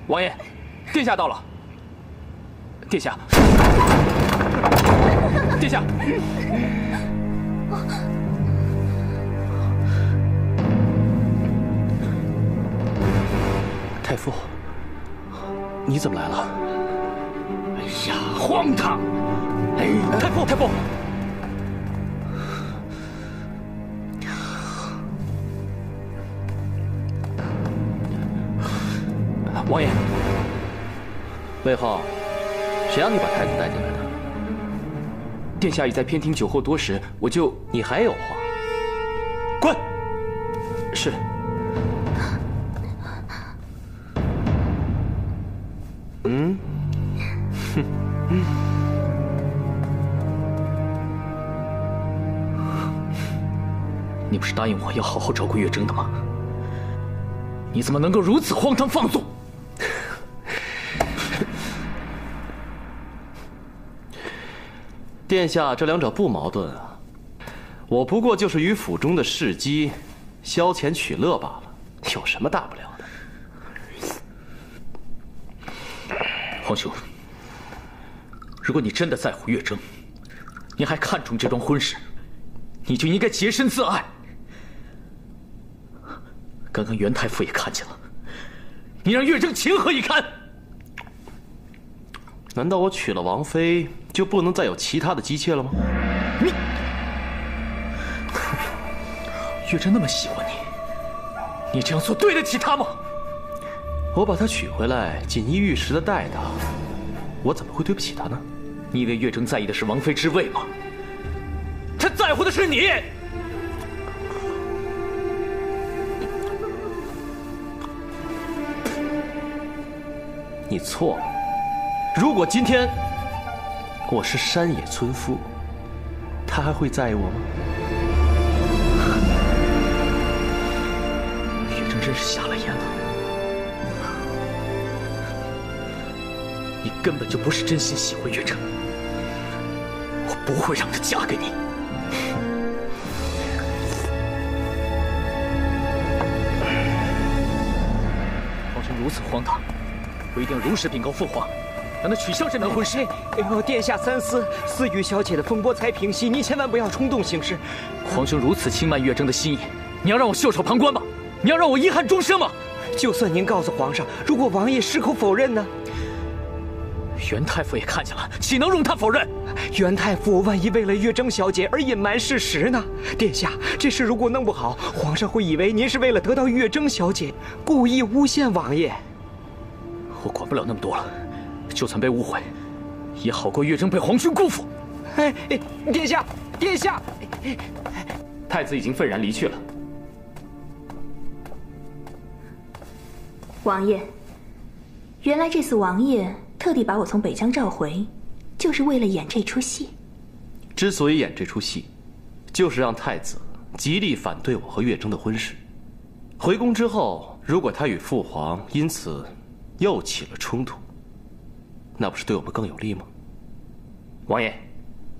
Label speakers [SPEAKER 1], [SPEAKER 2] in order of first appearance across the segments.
[SPEAKER 1] 王爷，殿下到了。殿下，殿下。
[SPEAKER 2] 太傅，你怎么来了？
[SPEAKER 1] 哎呀，荒唐！哎，太傅，太傅。 王爷，
[SPEAKER 2] 魏浩，谁让你把太子带进来的？
[SPEAKER 1] 殿下已在偏厅酒后多时，我就……
[SPEAKER 2] 你还有话？
[SPEAKER 1] 滚！是。
[SPEAKER 2] 嗯，哼，
[SPEAKER 1] 你不是答应我要好好照顾月筝的吗？你怎么能够如此荒唐放纵？
[SPEAKER 2] 殿下，这两者不矛盾啊。我不过就是与府中的侍姬消遣取乐罢了，有什么大不了
[SPEAKER 1] 的？皇兄，如果你真的在乎月筝，你还看重这桩婚事，你就应该洁身自爱。刚刚袁太傅也看见了，你让月筝情何以堪？
[SPEAKER 2] 难道我娶了王妃？ 就不能再有其他的姬妾了吗？
[SPEAKER 1] 你，月筝那么喜欢你，你这样做对得起她吗？
[SPEAKER 2] 我把她娶回来，锦衣玉食的待她，我怎么会对不起她呢？
[SPEAKER 1] 你以为月筝在意的是王妃之位吗？她在乎的是你。
[SPEAKER 2] 你错了。如果今天…… 我是山野村夫，他还会在意我吗？
[SPEAKER 1] 月筝真是瞎了眼了，你根本就不是真心喜欢月筝，我不会让她嫁给你。皇兄如此荒唐，我一定要如实禀告父皇。 让他取消这门婚事。
[SPEAKER 3] 哎呦，殿下三思，思雨小姐的风波才平息，你千万不要冲动行事。
[SPEAKER 1] 皇兄如此轻慢月筝的心意，你要让我袖手旁观吗？你要让我遗憾终生吗？
[SPEAKER 3] 就算您告诉皇上，如果王爷矢口否认呢？
[SPEAKER 1] 袁太傅也看见了，岂能容他否认？
[SPEAKER 3] 袁太傅万一为了月筝小姐而隐瞒事实呢？殿下，这事如果弄不好，皇上会以为您是为了得到月筝小姐，故意诬陷王爷。
[SPEAKER 1] 我管不了那么多了。 就算被误会，也好过月筝被皇兄辜负。
[SPEAKER 3] 哎，殿下，殿下，
[SPEAKER 1] 太子已经愤然离去了。
[SPEAKER 4] 王爷，原来这次王爷特地把我从北疆召回，就是为了演这出戏。
[SPEAKER 2] 之所以演这出戏，就是让太子极力反对我和月筝的婚事。回宫之后，如果他与父皇因此又起了冲突， 那不是对我们更有利吗？
[SPEAKER 1] 王爷，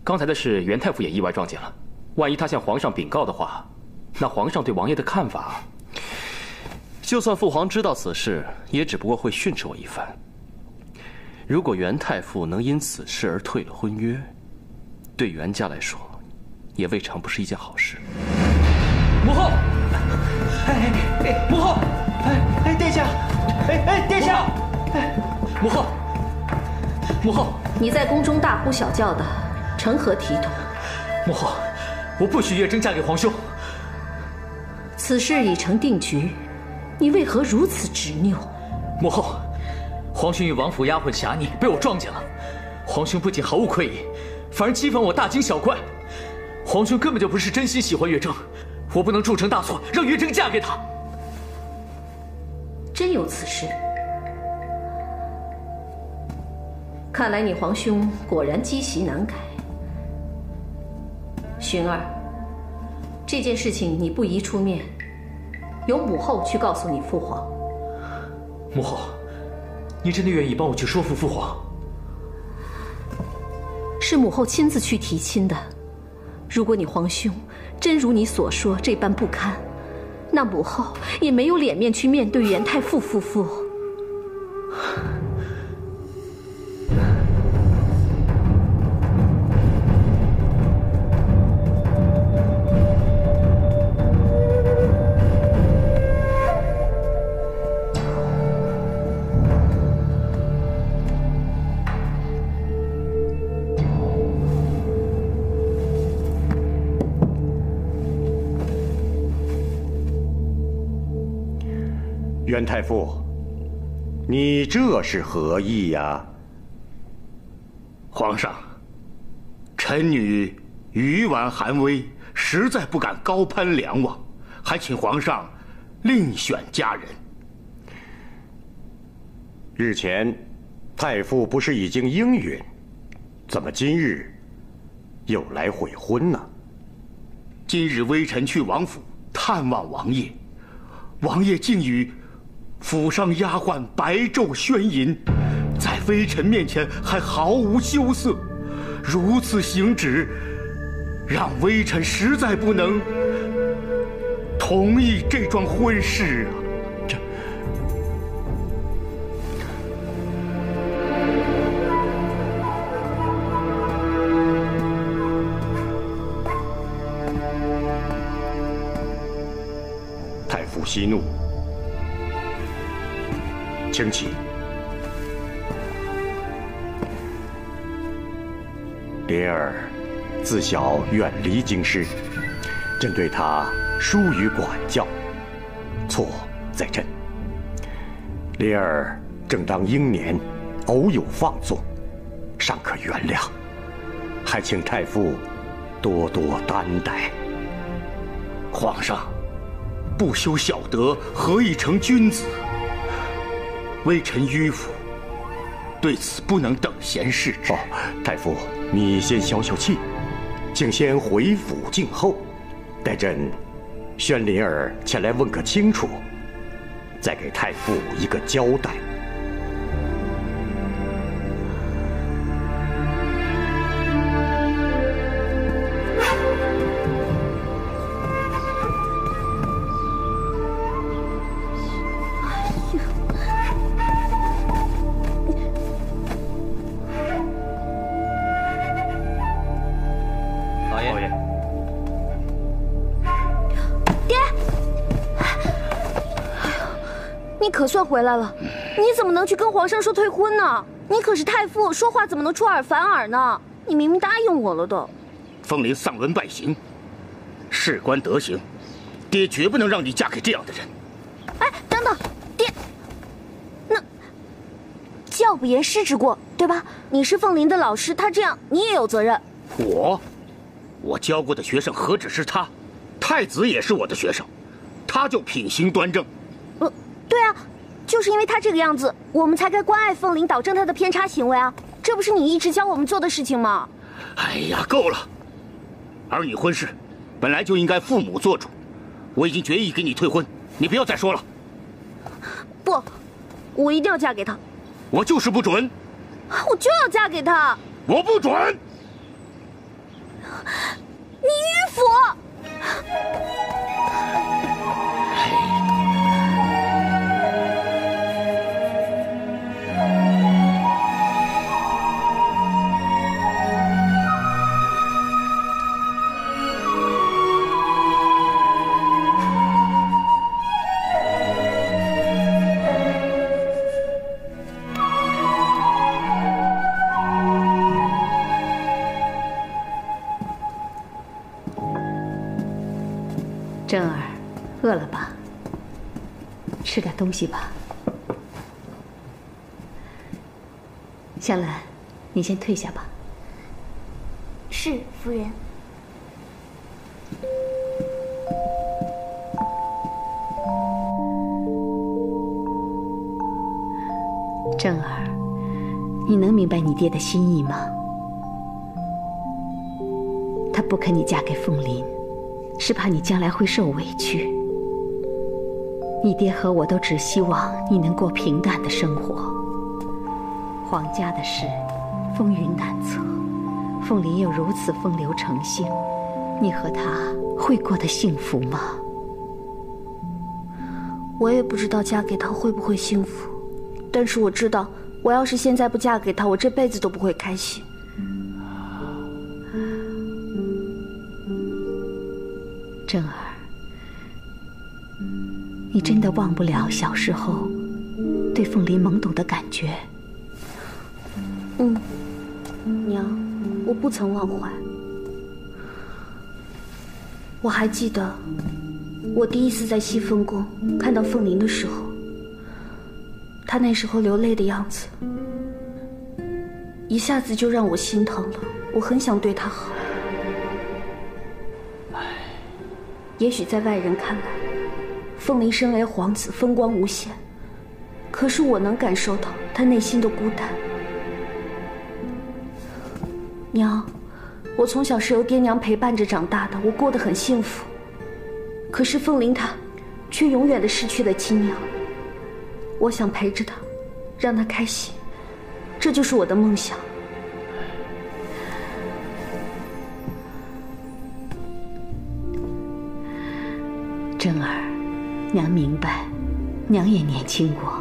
[SPEAKER 1] 刚才的事，袁太傅也意外撞见了。万一他向皇上禀告的话，那皇上对王爷的看法……
[SPEAKER 2] 就算父皇知道此事，也只不过会训斥我一番。如果袁太傅能因此事而退了婚约，对袁家来说，也未尝不是一件好事。
[SPEAKER 1] 母后，
[SPEAKER 3] 母后，殿下，殿下，
[SPEAKER 1] 母后。 母后，
[SPEAKER 5] 你在宫中大呼小叫的，成何体统？
[SPEAKER 1] 母后，我不许月筝嫁给皇兄。
[SPEAKER 5] 此事已成定局，你为何如此执拗？
[SPEAKER 1] 母后，皇兄与王府丫鬟侠逆被我撞见了，皇兄不仅毫无愧意，反而讥讽我大惊小怪。皇兄根本就不是真心喜欢月筝，我不能铸成大错，让月筝嫁给他。
[SPEAKER 5] 真有此事？ 看来你皇兄果然积习难改。寻儿，这件事情你不宜出面，由母后去告诉你父皇。
[SPEAKER 1] 母后，你真的愿意帮我去说服父皇？
[SPEAKER 5] 是母后亲自去提亲的。如果你皇兄真如你所说这般不堪，那母后也没有脸面去面对元太傅夫妇。
[SPEAKER 6] 元太傅，你这是何意呀？
[SPEAKER 7] 皇上，臣女愚顽寒微，实在不敢高攀梁王，还请皇上另选佳人。
[SPEAKER 6] 日前，太傅不是已经应允，怎么今日又来悔婚呢？
[SPEAKER 7] 今日微臣去王府探望王爷，王爷竟与府上丫鬟白昼宣淫，在微臣面前还毫无羞涩，如此行止，让微臣实在不能同意这桩婚事啊！
[SPEAKER 6] 太傅息怒。请起。莲儿自小远离京师，朕对她疏于管教，错在朕。莲儿正当英年，偶有放纵，尚可原谅，还请太傅多多担待。
[SPEAKER 7] 皇上，不修小德，何以成君子？微臣迂腐，对此不能等闲视之。
[SPEAKER 6] 太傅，你先消消气，请先回府静候，待朕宣灵儿前来问个清楚，再给太傅一个交代。
[SPEAKER 8] 可算回来了，你怎么能去跟皇上说退婚呢？你可是太傅，说话怎么能出尔反尔呢？你明明答应我了的。
[SPEAKER 7] 凤麟丧伦败行，事关德行，爹绝不能让你嫁给这样的人。
[SPEAKER 8] 哎，等等，爹，那教不严师之过，对吧？你是凤麟的老师，他这样你也有责任。
[SPEAKER 7] 我教过的学生何止是他，太子也是我的学生，他就品行端正。
[SPEAKER 8] 对啊，就是因为他这个样子，我们才该关爱凤麟，导正他的偏差行为啊！这不是你一直教我们做的事情吗？
[SPEAKER 7] 哎呀，够了！儿女婚事本来就应该父母做主，我已经决意给你退婚，你不要再说了。
[SPEAKER 8] 不，我一定要嫁给他。
[SPEAKER 7] 我就是不准。
[SPEAKER 8] 我就要嫁给他。
[SPEAKER 7] 我不准。
[SPEAKER 8] 你迂腐！
[SPEAKER 5] 正儿，饿了吧？吃点东西吧。香兰，你先退下吧。
[SPEAKER 4] 是，夫人。
[SPEAKER 5] 正儿，你能明白你爹的心意吗？他不肯你嫁给凤麟，是怕你将来会受委屈。你爹和我都只希望你能过平淡的生活。皇家的事，风云难测，凤麟又如此风流成性，你和他会过得幸福吗？
[SPEAKER 8] 我也不知道嫁给他会不会幸福，但是我知道，我要是现在不嫁给他，我这辈子都不会开心。
[SPEAKER 5] 真儿，你真的忘不了小时候对凤林懵懂的感觉？
[SPEAKER 8] 娘，我不曾忘怀。我还记得，我第一次在西凤宫看到凤林的时候，她那时候流泪的样子，一下子就让我心疼了。我很想对她好。也许在外人看来，凤林身为皇子，风光无限，可是我能感受到他内心的孤单。娘，我从小是由爹娘陪伴着长大的，我过得很幸福。可是凤林她却永远的失去了亲娘。我想陪着她，让她开心，这就是我的梦想。
[SPEAKER 5] 真儿，娘明白，娘也年轻过，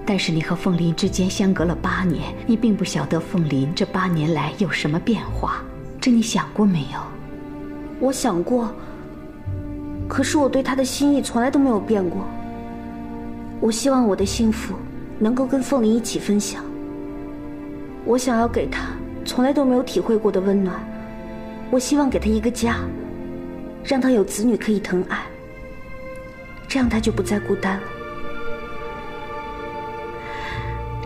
[SPEAKER 5] 但是你和凤林之间相隔了8年，你并不晓得凤林这8年来有什么变化，这你想过没有？
[SPEAKER 8] 我想过，可是我对他的心意从来都没有变过。我希望我的幸福能够跟凤林一起分享，我想要给他从来都没有体会过的温暖，我希望给他一个家，让他有子女可以疼爱，这样他就不再孤单了。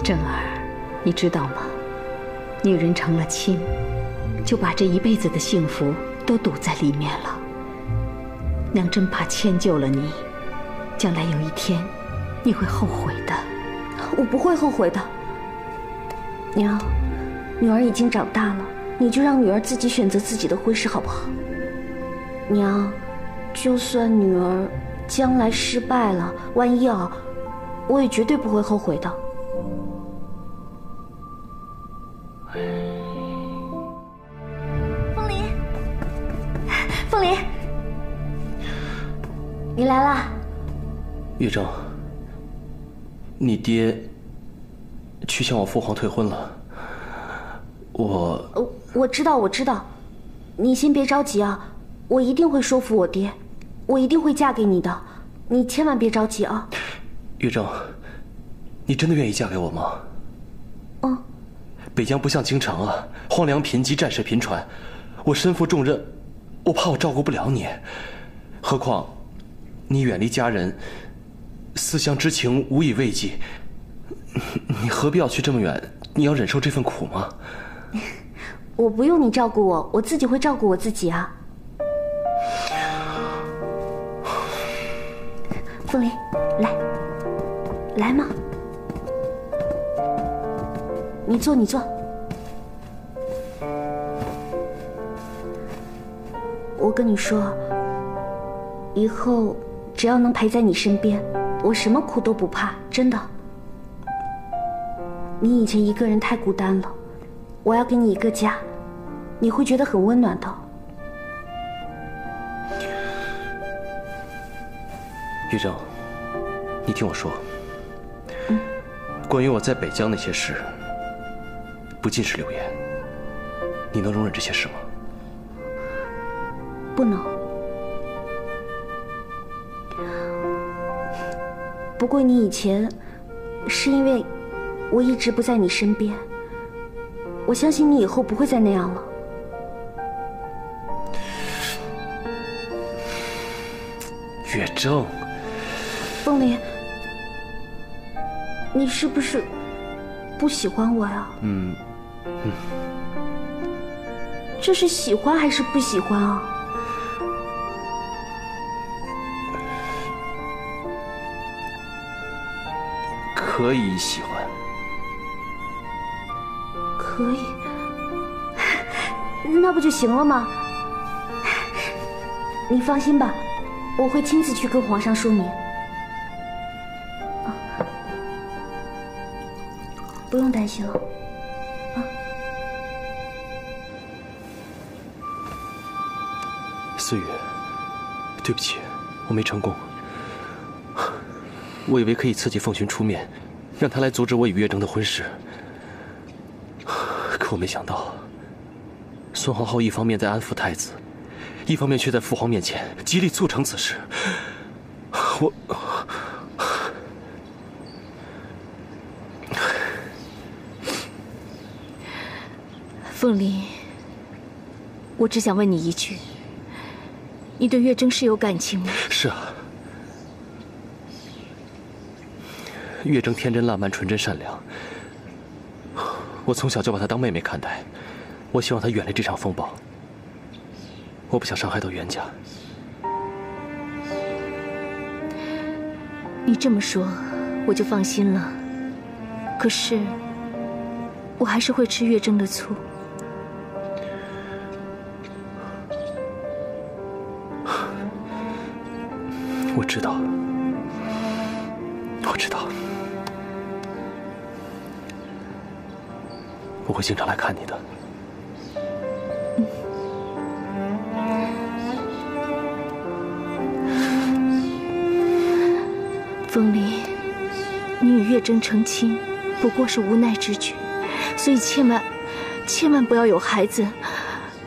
[SPEAKER 5] 真儿，你知道吗？女人成了亲，就把这一辈子的幸福都赌在里面了。娘真怕迁就了你，将来有一天你会后悔的。
[SPEAKER 8] 我不会后悔的。娘，女儿已经长大了，你就让女儿自己选择自己的婚事好不好？娘，就算女儿将来失败了，万一啊，我也绝对不会后悔的。凤林，凤林，你来啦！
[SPEAKER 2] 月正，你爹去向我父皇退婚了。
[SPEAKER 8] 我知道，我知道，你先别着急啊，我一定会说服我爹，我一定会嫁给你的，你千万别着急啊。
[SPEAKER 2] 月正，你真的愿意嫁给我吗？北疆不像京城啊，荒凉贫瘠，战事频传，我身负重任，我怕我照顾不了你。何况，你远离家人，思乡之情无以慰藉，你何必要去这么远？你要忍受这份苦吗？
[SPEAKER 8] 我不用你照顾我，我自己会照顾我自己啊。凤林，来嘛，你坐，你坐。我跟你说，以后只要能陪在你身边，我什么苦都不怕，真的。你以前一个人太孤单了，我要给你一个家，你会觉得很温暖的。
[SPEAKER 2] 月正，你听我说，关于我在北疆那些事，不尽是流言，你能容忍这些事吗？
[SPEAKER 8] 不能。不过你以前是因为我一直不在你身边，我相信你以后不会再那样了。
[SPEAKER 2] 月正，
[SPEAKER 8] 凤林，你是不是不喜欢我呀？这是喜欢还是不喜欢啊？
[SPEAKER 2] 可以喜欢。
[SPEAKER 8] 可以，那不就行了吗？你放心吧，我会亲自去跟皇上说明。不用担心了。
[SPEAKER 2] 岁月。对不起，我没成功。我以为可以刺激凤寻出面，让他来阻止我与月征的婚事。可我没想到，孙皇后一方面在安抚太子，一方面却在父皇面前极力促成此事。
[SPEAKER 8] 凤离，我只想问你一句：你对月征是有感情吗？
[SPEAKER 2] 是啊，月征天真烂漫、纯真善良，我从小就把她当妹妹看待。我希望她远离这场风暴，我不想伤害到袁家。
[SPEAKER 8] 你这么说，我就放心了。可是，我还是会吃月征的醋。
[SPEAKER 2] 我知道，我知道，我会经常来看你的。
[SPEAKER 8] 凤离，你与月征成亲，不过是无奈之举，所以千万不要有孩子，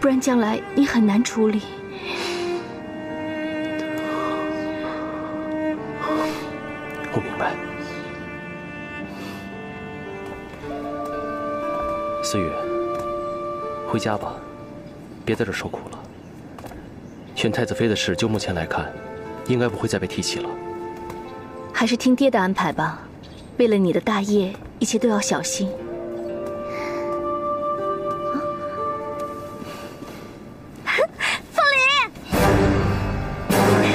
[SPEAKER 8] 不然将来你很难处理。
[SPEAKER 2] 我明白。思雨，回家吧，别在这儿受苦了。选太子妃的事，就目前来看，应该不会再被提起了。
[SPEAKER 8] 还是听爹的安排吧，为了你的大业，一切都要小心。
[SPEAKER 9] 凤离，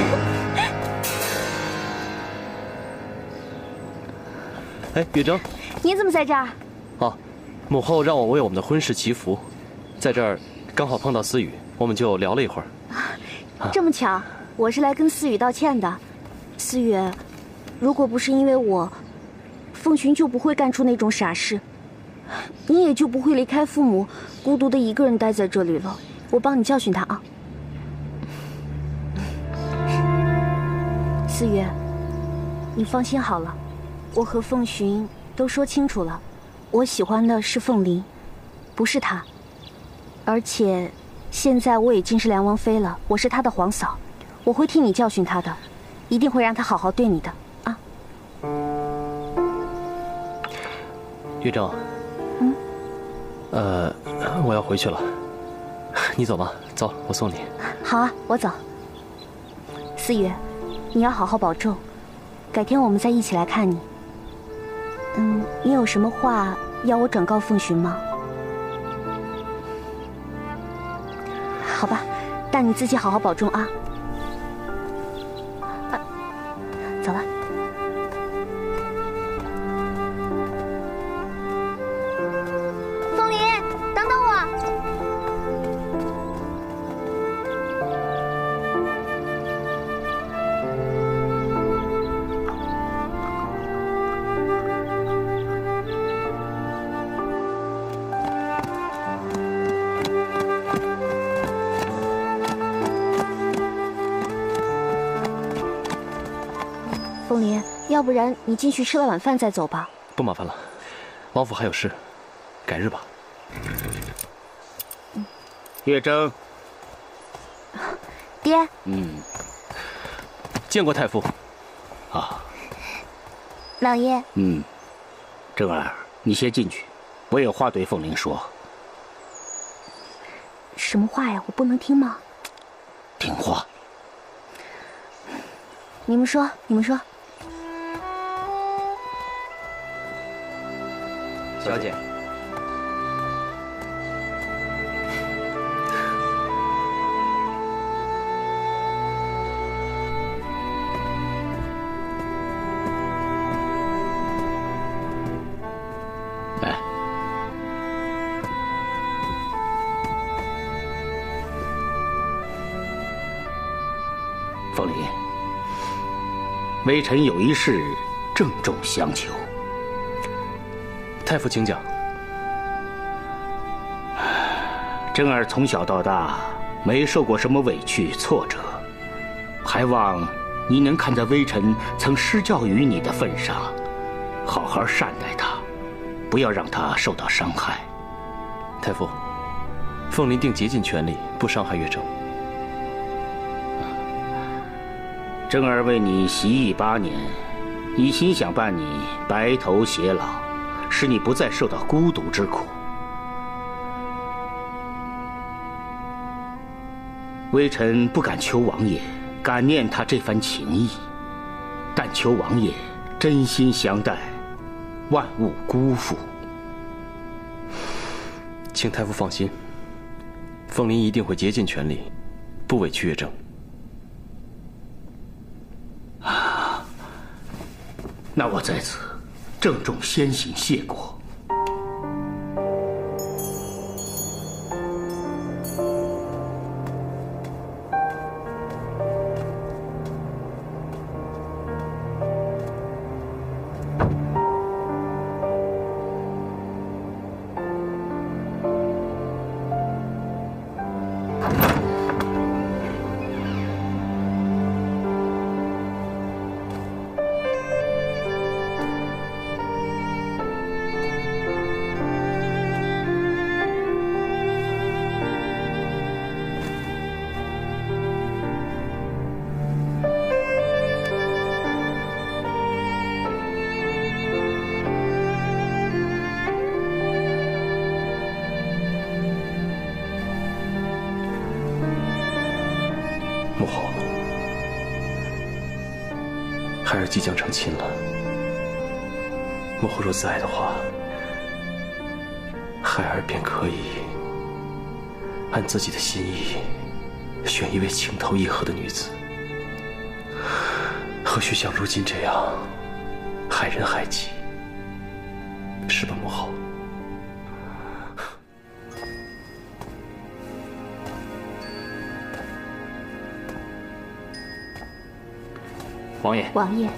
[SPEAKER 2] 哎，月征，
[SPEAKER 9] 你怎么在这儿？
[SPEAKER 2] 哦，母后让我为我们的婚事祈福，在这儿刚好碰到思雨，我们就聊了一会儿。
[SPEAKER 8] 这么巧，我是来跟思雨道歉的。思雨，如果不是因为我，凤寻就不会干出那种傻事，你也就不会离开父母，孤独的一个人待在这里了。我帮你教训他啊。思雨，你放心好了，我和凤寻都说清楚了，我喜欢的是凤离，不是他。而且，现在我已经是梁王妃了，我是他的皇嫂，我会替你教训他的，一定会让他好好对你的啊。
[SPEAKER 2] 月征，我要回去了，你走吧，走，我送你。
[SPEAKER 8] 好啊，我走。思雨，你要好好保重，改天我们再一起来看你。你有什么话要我转告凤寻吗？好吧，但你自己好好保重啊。走了。
[SPEAKER 9] 凤离，等等我。
[SPEAKER 8] 凤离，要不然你进去吃了晚饭再走吧。
[SPEAKER 2] 不麻烦了，王府还有事，改日吧。
[SPEAKER 7] 月征，
[SPEAKER 8] 爹。
[SPEAKER 2] 见过太傅。
[SPEAKER 7] 啊，
[SPEAKER 9] 老爷。
[SPEAKER 7] 征儿，你先进去，我有话对凤玲说。
[SPEAKER 8] 什么话呀？我不能听吗？
[SPEAKER 7] 听话。
[SPEAKER 8] 你们说，你们说。
[SPEAKER 3] 小姐，
[SPEAKER 7] 来，凤离，微臣有一事郑重相求。
[SPEAKER 2] 太傅请讲。
[SPEAKER 7] 征儿从小到大没受过什么委屈挫折，还望你能看在微臣曾施教于你的份上，好好善待他，不要让他受到伤害。
[SPEAKER 2] 太傅，凤麟定竭尽全力，不伤害月正。
[SPEAKER 7] 正儿为你习艺8年，一心想伴你白头偕老，使你不再受到孤独之苦。微臣不敢求王爷感念他这番情谊，但求王爷真心相待，万勿辜负。
[SPEAKER 2] 请太傅放心，凤麟一定会竭尽全力，不委屈月正。
[SPEAKER 7] 那我在此郑重先行谢过。
[SPEAKER 2] 母后，孩儿即将成亲了。母后若在的话，孩儿便可以按自己的心意选一位情投意合的女子，何须像如今这样害人害己？是吧，母后？
[SPEAKER 1] 王爷，
[SPEAKER 4] 王爷，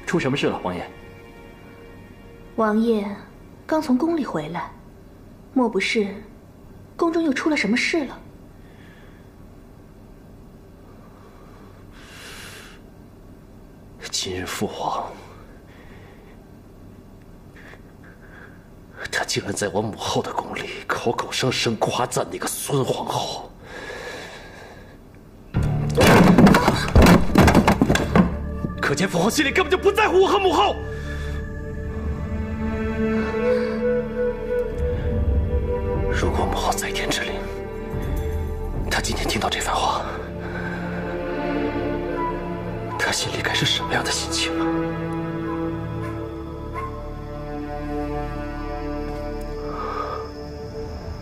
[SPEAKER 1] 出什么事了，王爷？
[SPEAKER 4] 王爷刚从宫里回来，莫不是宫中又出了什么事了？
[SPEAKER 2] 今日父皇，他竟然在我母后的宫里口口声声夸赞那个孙皇后。可见父皇心里根本就不在乎我和母后。如果母后在天之灵，她今天听到这番话，她心里该是什么样的心情啊？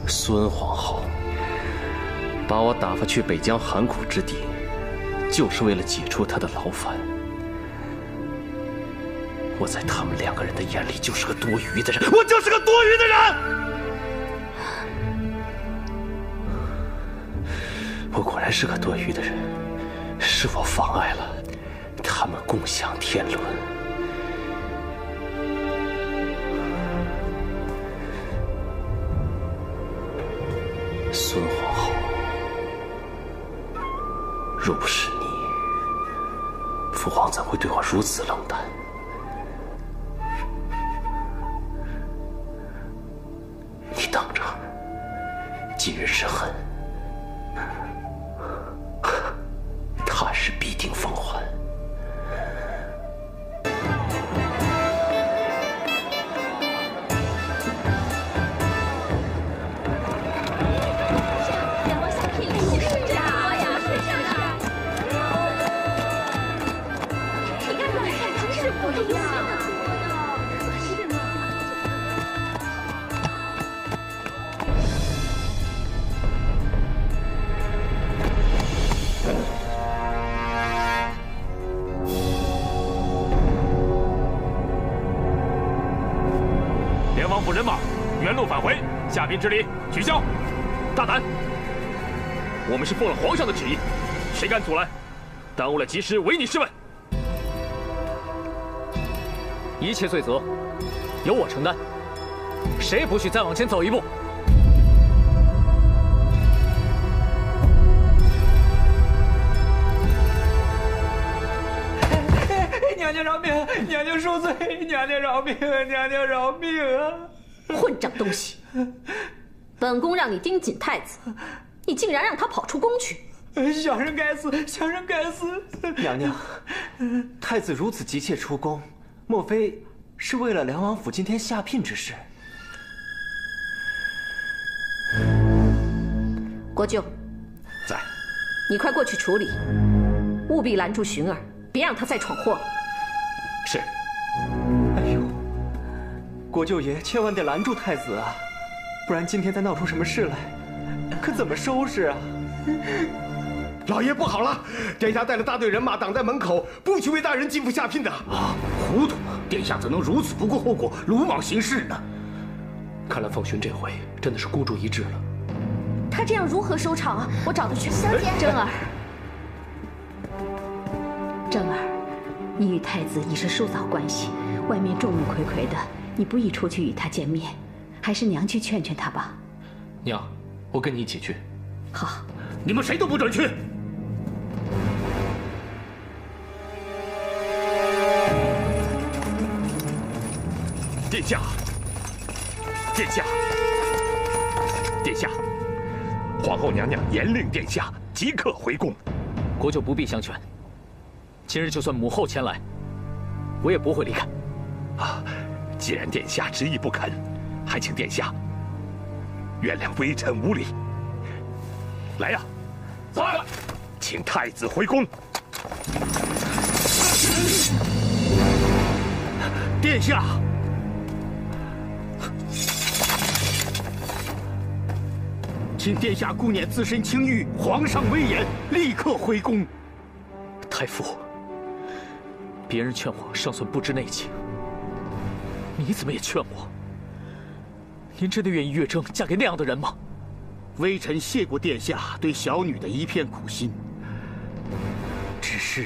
[SPEAKER 2] 孙皇后把我打发去北疆寒苦之地，就是为了解除她的劳烦。我在他们2个人的眼里就是个多余的人，我就是个多余的人。我果然是个多余的人，是我妨碍了他们共享天伦。孙皇后，若不是你，父皇怎会对我如此冷淡？你等着，今日之恨，他日必定奉还。
[SPEAKER 10] 连王府人马原路返回，下兵之礼取消。大胆！我们是奉了皇上的旨意，谁敢阻拦，耽误了及时为你试问。
[SPEAKER 1] 一切罪责由我承担，谁也不许再往前走一步。
[SPEAKER 3] 娘娘饶命！娘娘恕罪！娘娘饶命！娘娘饶命啊！
[SPEAKER 11] 混账东西！本宫让你盯紧太子，你竟然让他跑出宫去！
[SPEAKER 3] 小人该死！小人该死！
[SPEAKER 12] 娘娘，太子如此急切出宫，莫非是为了梁王府今天下聘之事？
[SPEAKER 11] 国舅，
[SPEAKER 2] 在，
[SPEAKER 11] 你快过去处理，务必拦住寻儿，别让他再闯祸了。
[SPEAKER 2] 是。
[SPEAKER 12] 哎呦，国舅爷千万得拦住太子啊，不然今天再闹出什么事来，可怎么收拾啊？
[SPEAKER 7] 老爷不好了，殿下带了大队人马挡在门口，不许为大人进府下聘的。啊，糊涂！殿下怎能如此不顾后果，鲁莽行事呢？
[SPEAKER 2] 看来凤寻这回真的是孤注一掷了。
[SPEAKER 8] 他这样如何收场啊？我找他去。
[SPEAKER 5] 小姐，真儿，真儿，你与太子已是叔嫂关系，外面众目睽睽的，你不宜出去与他见面，还是娘去劝劝他吧。
[SPEAKER 2] 娘，我跟你一起去。
[SPEAKER 5] 好，
[SPEAKER 7] 你们谁都不准去。
[SPEAKER 10] 殿下，殿下，殿下，皇后娘娘严令殿下即刻回宫。
[SPEAKER 1] 国舅不必相劝，今日就算母后前来，我也不会离开。
[SPEAKER 10] 啊，既然殿下执意不肯，还请殿下原谅微臣无礼。来呀，走，请太子回宫。
[SPEAKER 7] 殿下。请殿下顾念自身清誉，皇上威严，立刻回宫。
[SPEAKER 1] 太傅，别人劝我尚算不知内情，你怎么也劝我？您真的愿意月筝嫁给那样的人吗？
[SPEAKER 7] 微臣谢过殿下对小女的一片苦心，只是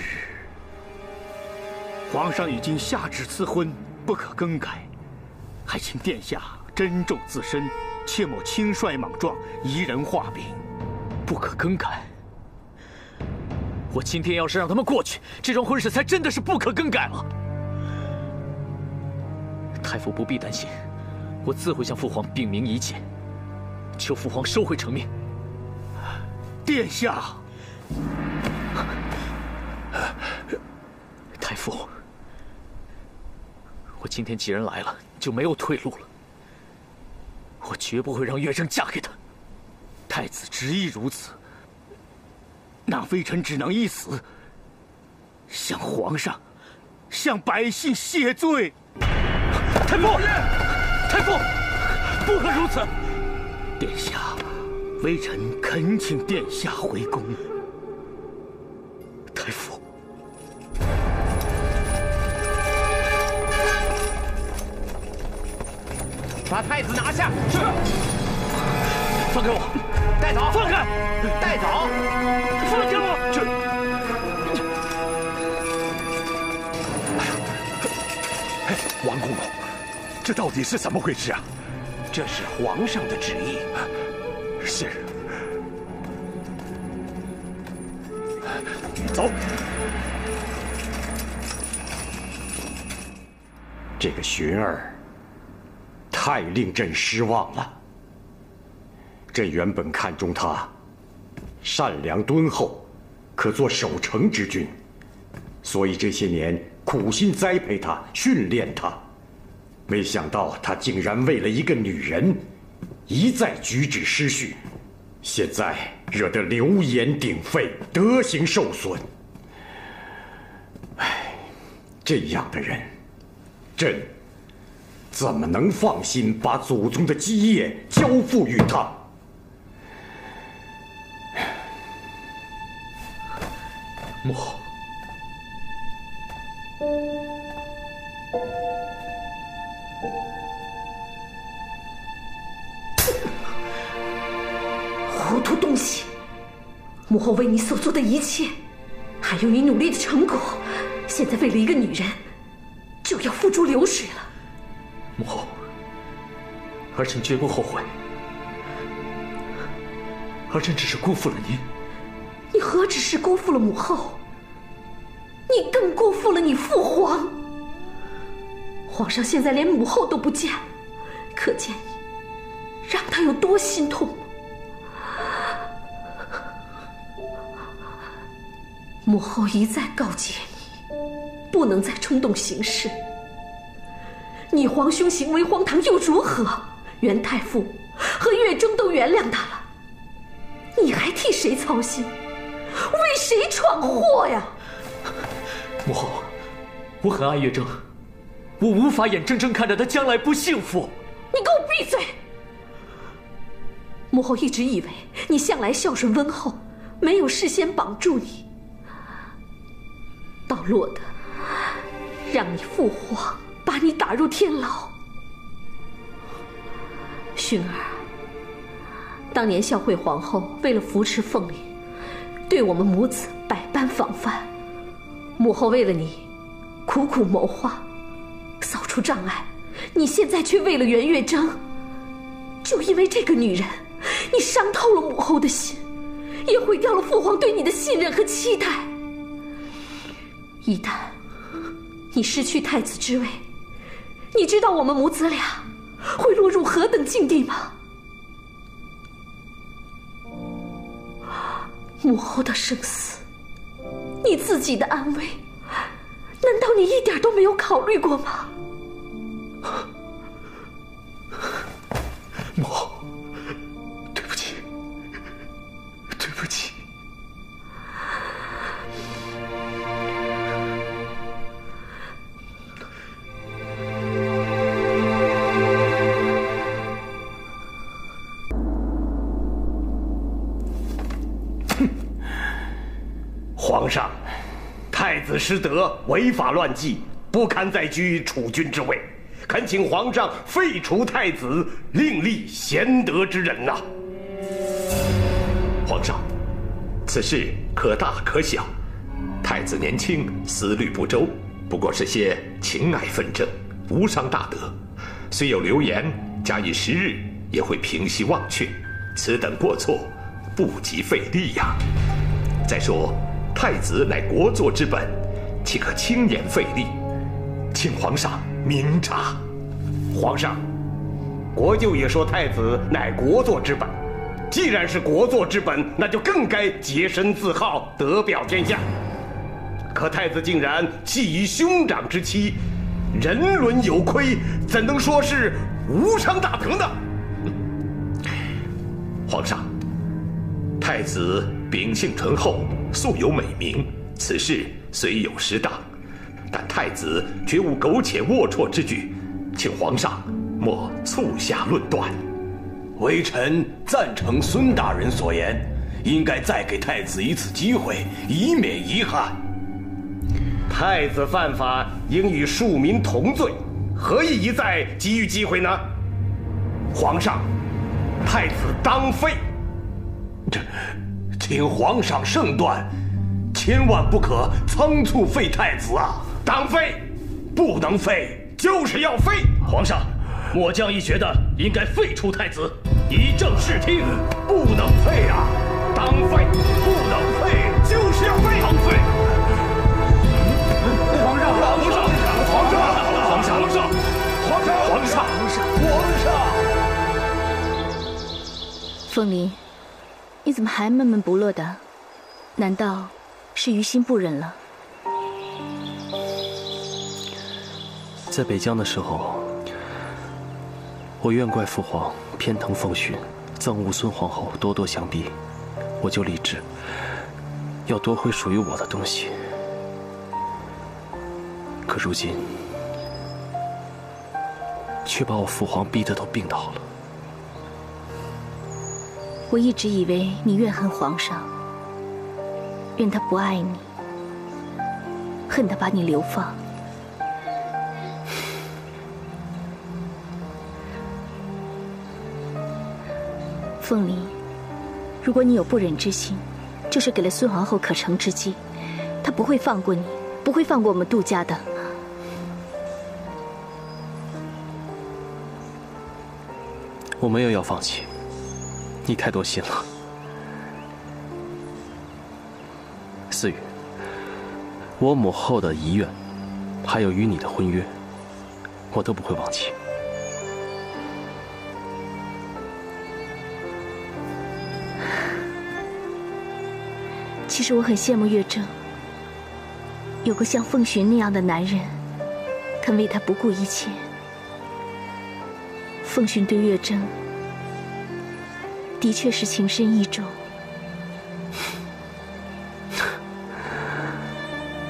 [SPEAKER 7] 皇上已经下旨赐婚，不可更改，还请殿下珍重自身。切莫轻率莽撞，移人画饼，
[SPEAKER 1] 不可更改。我今天要是让他们过去，这桩婚事才真的是不可更改了。太傅不必担心，我自会向父皇禀明一切，求父皇收回成命。
[SPEAKER 7] 殿下，
[SPEAKER 1] 太傅，我今天既然来了，就没有退路了。我绝不会让月筝嫁给他。
[SPEAKER 7] 太子执意如此，那微臣只能一死，向皇上、向百姓谢罪。
[SPEAKER 1] 太傅，太傅，不可如此！
[SPEAKER 7] 殿下，微臣恳请殿下回宫。
[SPEAKER 1] 太傅。
[SPEAKER 3] 把太子拿下！
[SPEAKER 1] 是。放开我！
[SPEAKER 3] 带走！
[SPEAKER 1] 放开！
[SPEAKER 3] 带走！
[SPEAKER 1] 放开我！
[SPEAKER 10] 王公公，这到底是怎么回事啊？
[SPEAKER 3] 这是皇上的旨意。
[SPEAKER 10] 是。走。
[SPEAKER 6] 这个寻儿太令朕失望了。朕原本看中他善良敦厚，可做守城之君，所以这些年苦心栽培他，训练他。没想到他竟然为了一个女人，一再举止失序，现在惹得流言鼎沸，德行受损。唉，这样的人，朕怎么能放心把祖宗的基业交付于他？
[SPEAKER 1] 母后，
[SPEAKER 11] 糊涂东西！母后为你所做的一切，还有你努力的成果，现在为了一个女人，就要付诸流水了。
[SPEAKER 1] 母后，儿臣绝不后悔。儿臣只是辜负了您。
[SPEAKER 11] 你何止是辜负了母后，你更辜负了你父皇。皇上现在连母后都不见了，可见你让他有多心痛。母后一再告诫你，不能再冲动行事。你皇兄行为荒唐又如何？袁太傅和岳征都原谅他了，你还替谁操心？为谁闯祸呀？
[SPEAKER 1] 母后，我很爱岳征，我无法眼睁睁看着他将来不幸福。
[SPEAKER 11] 你给我闭嘴！母后一直以为你向来孝顺温厚，没有事先绑住你，倒落得让你父皇把你打入天牢。薰儿，当年孝惠皇后为了扶持凤麟，对我们母子百般防范，母后为了你苦苦谋划，扫除障碍。你现在却为了袁月征，就因为这个女人，你伤透了母后的心，也毁掉了父皇对你的信任和期待。一旦你失去太子之位，你知道我们母子俩会落入何等境地吗？母后的生死，你自己的安危，难道你一点都没有考虑过吗？
[SPEAKER 1] 母后，对不起，对不起。
[SPEAKER 10] 皇上，太子失德，违法乱纪，不堪再居储君之位，恳请皇上废除太子，另立贤德之人呐。
[SPEAKER 13] 皇上，此事可大可小，太子年轻，思虑不周，不过是些情爱纷争，无伤大德。虽有流言，假以时日，也会平息忘却。此等过错，不及费力呀。再说，太子乃国祚之本，岂可轻言废立？请皇上明察。
[SPEAKER 10] 皇上，国舅也说太子乃国祚之本，既然是国祚之本，那就更该洁身自好，德表天下。可太子竟然觊觎兄长之妻，人伦有亏，怎能说是无伤大德呢？
[SPEAKER 13] 皇上，太子秉性醇厚，素有美名，此事虽有失当，但太子绝无苟且龌龊之举，请皇上莫促下论断。
[SPEAKER 14] 微臣赞成孙大人所言，应该再给太子一次机会，以免遗憾。
[SPEAKER 10] 太子犯法，应与庶民同罪，何以一再给予机会呢？皇上，太子当废。
[SPEAKER 14] 请皇上圣断，千万不可仓促废太子啊！
[SPEAKER 10] 当废，
[SPEAKER 14] 不能废，
[SPEAKER 10] 就是要废。
[SPEAKER 15] 皇上，末将亦觉得应该废除太子，以正视听。
[SPEAKER 14] 不能废啊！
[SPEAKER 10] 当废，
[SPEAKER 14] 不能废，
[SPEAKER 10] 就是要废。
[SPEAKER 15] 当废。
[SPEAKER 10] 皇上，皇上，皇上，皇上，皇上，皇上，皇上，
[SPEAKER 14] 皇上。
[SPEAKER 4] 凤麟，你怎么还闷闷不乐的？难道是于心不忍了？
[SPEAKER 2] 在北疆的时候，我怨怪父皇偏疼奉训，憎恶孙皇后咄咄相逼，我就立志要夺回属于我的东西。可如今，却把我父皇逼得都病倒了。
[SPEAKER 4] 我一直以为你怨恨皇上，怨他不爱你，恨他把你流放。凤麟，如果你有不忍之心，就是给了孙皇后可乘之机，她不会放过你，不会放过我们杜家的。
[SPEAKER 2] 我没有要放弃，你太多心了。思雨，我母后的遗愿，还有与你的婚约，我都不会忘记。
[SPEAKER 4] 其实我很羡慕月正，有个像凤寻那样的男人，肯为她不顾一切。凤寻对月正的确是情深意重。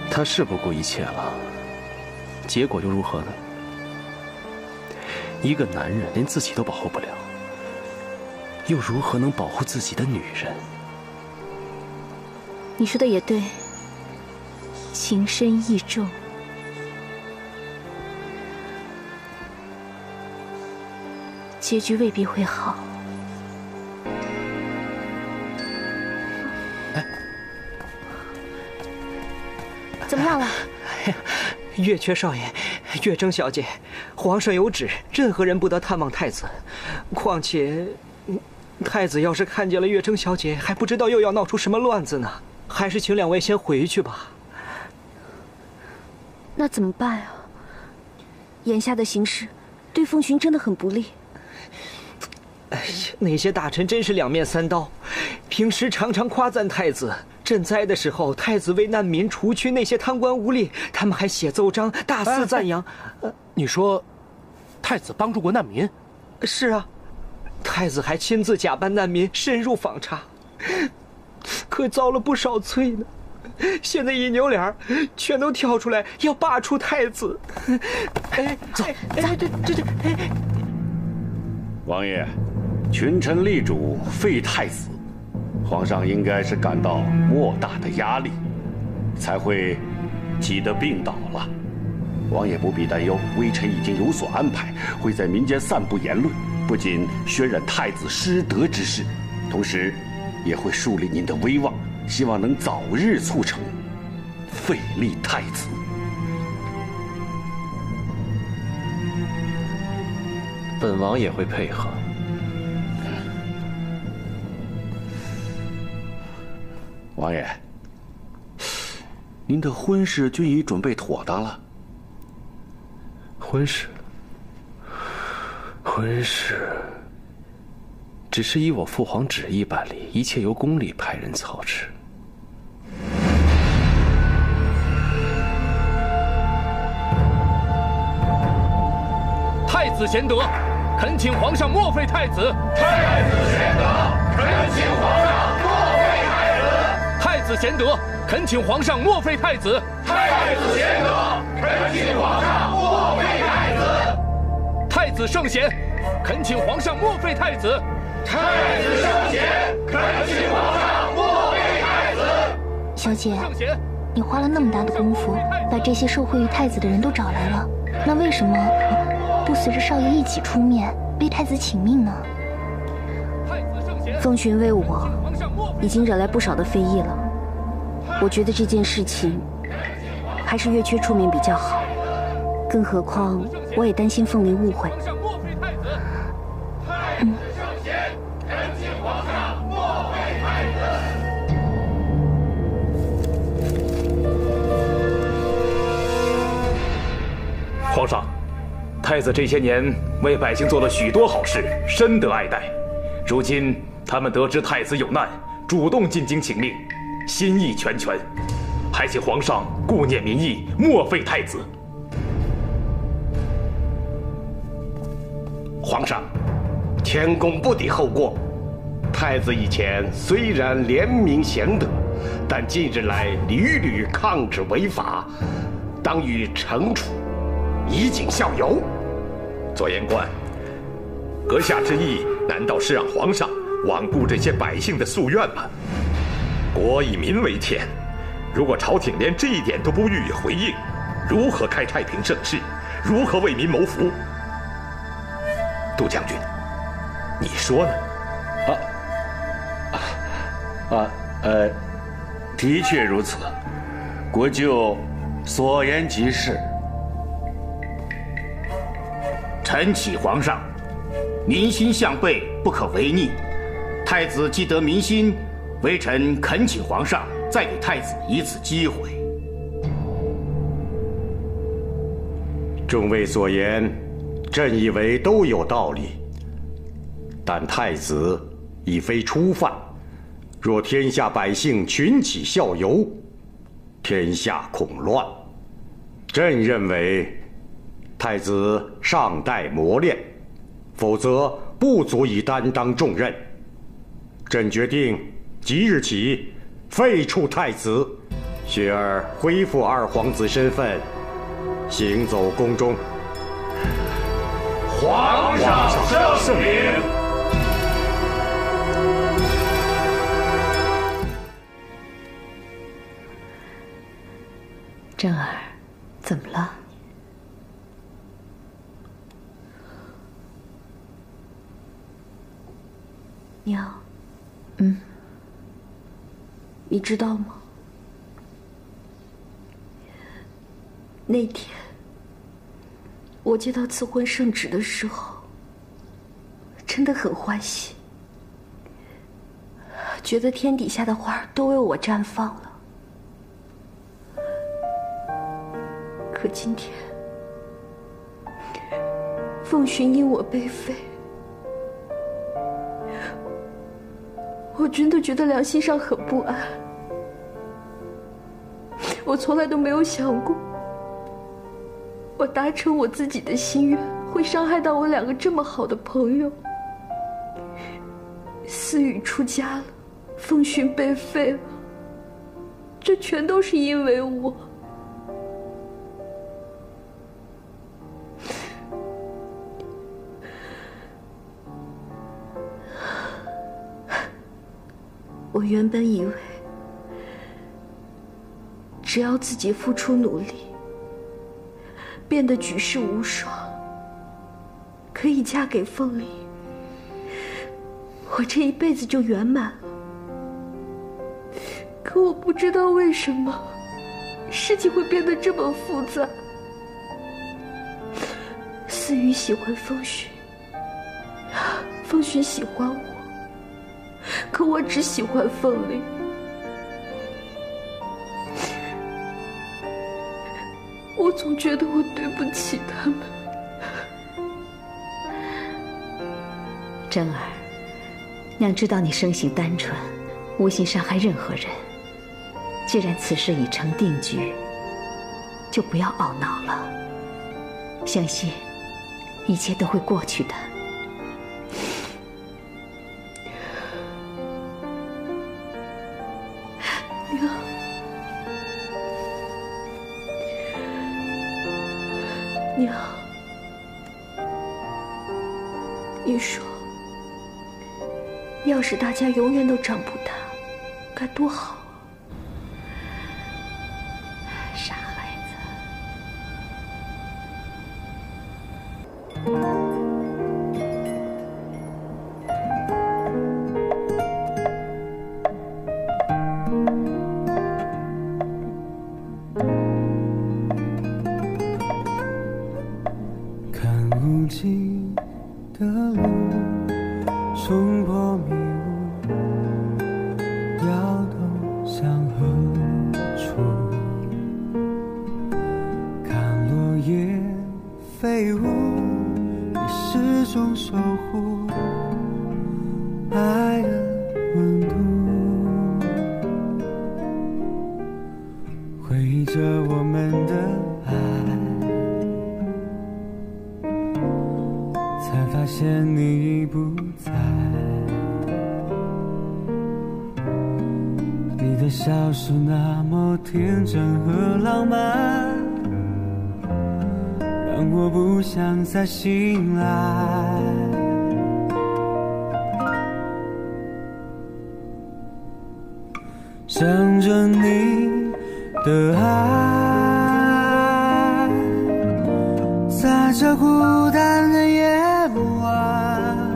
[SPEAKER 2] 他是不顾一切了，结果又如何呢？一个男人连自己都保护不了，又如何能保护自己的女人？
[SPEAKER 4] 你说的也对，情深意重。结局未必会好。
[SPEAKER 8] 怎么样了？
[SPEAKER 3] 月缺少爷，月征小姐，皇上有旨，任何人不得探望太子。况且，太子要是看见了月征小姐，还不知道又要闹出什么乱子呢。还是请两位先回去吧。
[SPEAKER 8] 那怎么办啊？眼下的形势，对凤寻真的很不利。
[SPEAKER 3] 哎呀，那些大臣真是两面三刀，平时常常夸赞太子。赈灾的时候，太子为难民除去那些贪官污吏，他们还写奏章大肆赞扬。
[SPEAKER 16] 你说，太子帮助过难民？
[SPEAKER 3] 是啊，太子还亲自假扮难民深入访查，可遭了不少罪呢。现在一扭脸，全都跳出来要罢黜太子。哎，走，这，
[SPEAKER 6] 王爷，群臣力主废太子。皇上应该是感到莫大的压力，才会急得病倒了。王爷不必担忧，微臣已经有所安排，会在民间散布言论，不仅渲染太子失德之事，同时也会树立您的威望，希望能早日促成废立太子。
[SPEAKER 2] 本王也会配合。
[SPEAKER 6] 王爷，您的婚事均已准备妥当了。
[SPEAKER 2] 婚事，只是依我父皇旨意办理，一切由宫里派人操持。
[SPEAKER 15] 太子贤德，恳请皇上莫废太子。
[SPEAKER 13] 太子贤德，恳请皇上莫废太子。
[SPEAKER 15] 太子贤德，恳请皇上莫废太子。
[SPEAKER 13] 太子贤德，恳请皇上莫废太子。
[SPEAKER 15] 太子圣贤，恳请皇上莫废太子。
[SPEAKER 13] 太子圣贤，恳请皇上莫废太子。
[SPEAKER 4] 小姐，你花了那么大的功夫，把这些受惠于太子的人都找来了，那为什么不随着少爷一起出面为太子请命呢？
[SPEAKER 8] 凤寻为我已经惹来不少的非议了，我觉得这件事情还是月缺出面比较好，更何况我也担心凤鸣误会。
[SPEAKER 15] 皇上，太子这些年为百姓做了许多好事，深得爱戴。如今他们得知太子有难，主动进京请命，心意全全，还请皇上顾念民意，莫废太子。
[SPEAKER 10] 皇上，前功不抵后过。太子以前虽然怜民贤德，但近日来屡屡抗旨违法，当予惩处，以儆效尤。
[SPEAKER 13] 左言官，阁下之意难道是让皇上罔顾这些百姓的夙愿吗？国以民为天，如果朝廷连这一点都不予以回应，如何开太平盛世？如何为民谋福？杜将军，你说呢？
[SPEAKER 6] 的确如此，国舅所言极是。
[SPEAKER 7] 臣启皇上，民心向背，不可违逆。太子既得民心，微臣恳请皇上再给太子一次机会。
[SPEAKER 6] 众位所言，朕以为都有道理。但太子已非初犯，若天下百姓群起效尤，天下恐乱。朕认为，太子尚待磨练，否则不足以担当重任。朕决定即日起废黜太子，雪儿恢复二皇子身份，行走宫中。
[SPEAKER 14] 皇上圣明。
[SPEAKER 5] 珍儿，怎么了？
[SPEAKER 8] 娘，你知道吗？那天我接到赐婚圣旨的时候，真的很欢喜，觉得天底下的花都为我绽放了。可今天，凤寻因我被废，我真的觉得良心上很不安。我从来都没有想过，我达成我自己的心愿会伤害到我2个这么好的朋友。思雨出家了，凤寻被废了，这全都是因为我。我原本以为，只要自己付出努力，变得举世无双，可以嫁给凤梨，我这一辈子就圆满了。可我不知道为什么，事情会变得这么复杂。思雨喜欢凤寻，凤寻喜欢我，可我只喜欢凤梨。我总觉得我对不起他们。
[SPEAKER 5] 珍儿，娘知道你生性单纯，无心伤害任何人。既然此事已成定局，就不要懊恼了。相信一切都会过去的。
[SPEAKER 8] 娘，你说，要是大家永远都长不大，该多好啊！
[SPEAKER 5] 傻孩
[SPEAKER 17] 无尽的路，冲破迷雾，要走向何处？看落叶飞舞，你始终守护爱的温度，回忆着我们的爱。才发现你已不在，你的笑是那么天真和浪漫，让我不想再醒来。想着你的爱，在这孤单的夜晚，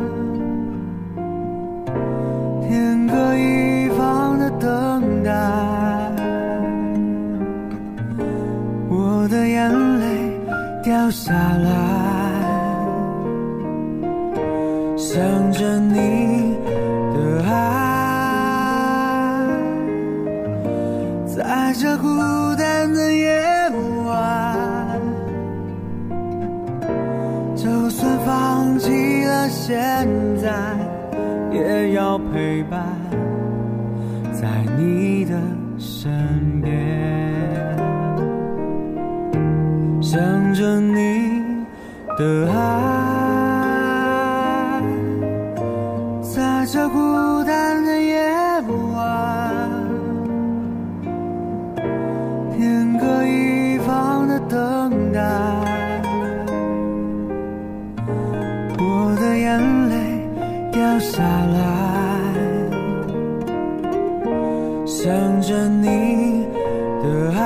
[SPEAKER 17] 天各一方的等待，我的眼泪掉下来，想着你的爱，在这孤单的夜晚，就算放弃了现在，也要陪伴在你的身边。想着你的爱，在这孤单的夜晚，天各一方的等待，我的眼泪掉下来，想着你的爱，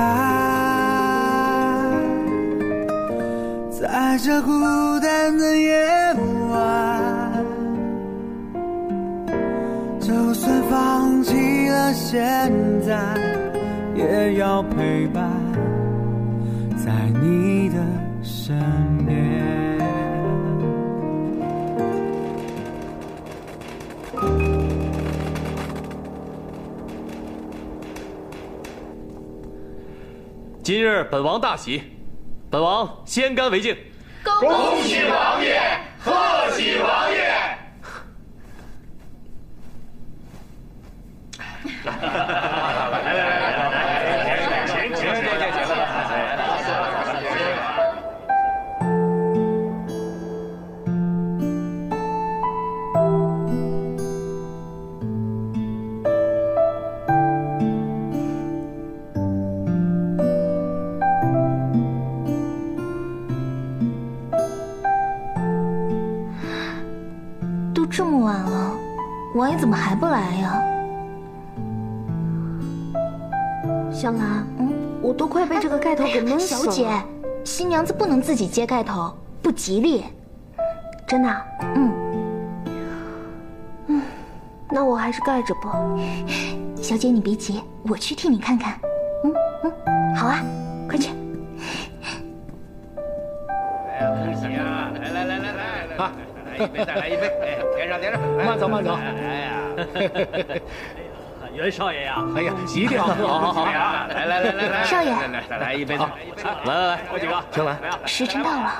[SPEAKER 17] 在这孤单的夜晚，就算放弃了现在，也要陪伴在你的身边。
[SPEAKER 2] 今日本王大喜，本王先干为敬。
[SPEAKER 18] 恭喜王爷，贺喜王爷！
[SPEAKER 4] 都这么晚了，王爷怎么还不来呀？
[SPEAKER 8] 香兰，我都快被这个盖头给闷死了。
[SPEAKER 4] 小姐，新娘子不能自己揭盖头，不吉利。
[SPEAKER 8] 真的啊？那我还是盖着吧。
[SPEAKER 4] 小姐，你别急，我去替你看看。好啊，快去。
[SPEAKER 18] 哎呀，恭喜啊！来，啊，来一杯，再来一杯，哎，添上，
[SPEAKER 16] 慢走。
[SPEAKER 18] 哎呀，
[SPEAKER 1] 袁少爷呀，
[SPEAKER 16] 哎呀，一定要喝，好，
[SPEAKER 18] 来，
[SPEAKER 4] 少爷，
[SPEAKER 18] 再来一杯，
[SPEAKER 2] 来，
[SPEAKER 18] 我几个，
[SPEAKER 16] 行来，
[SPEAKER 4] 时辰到了，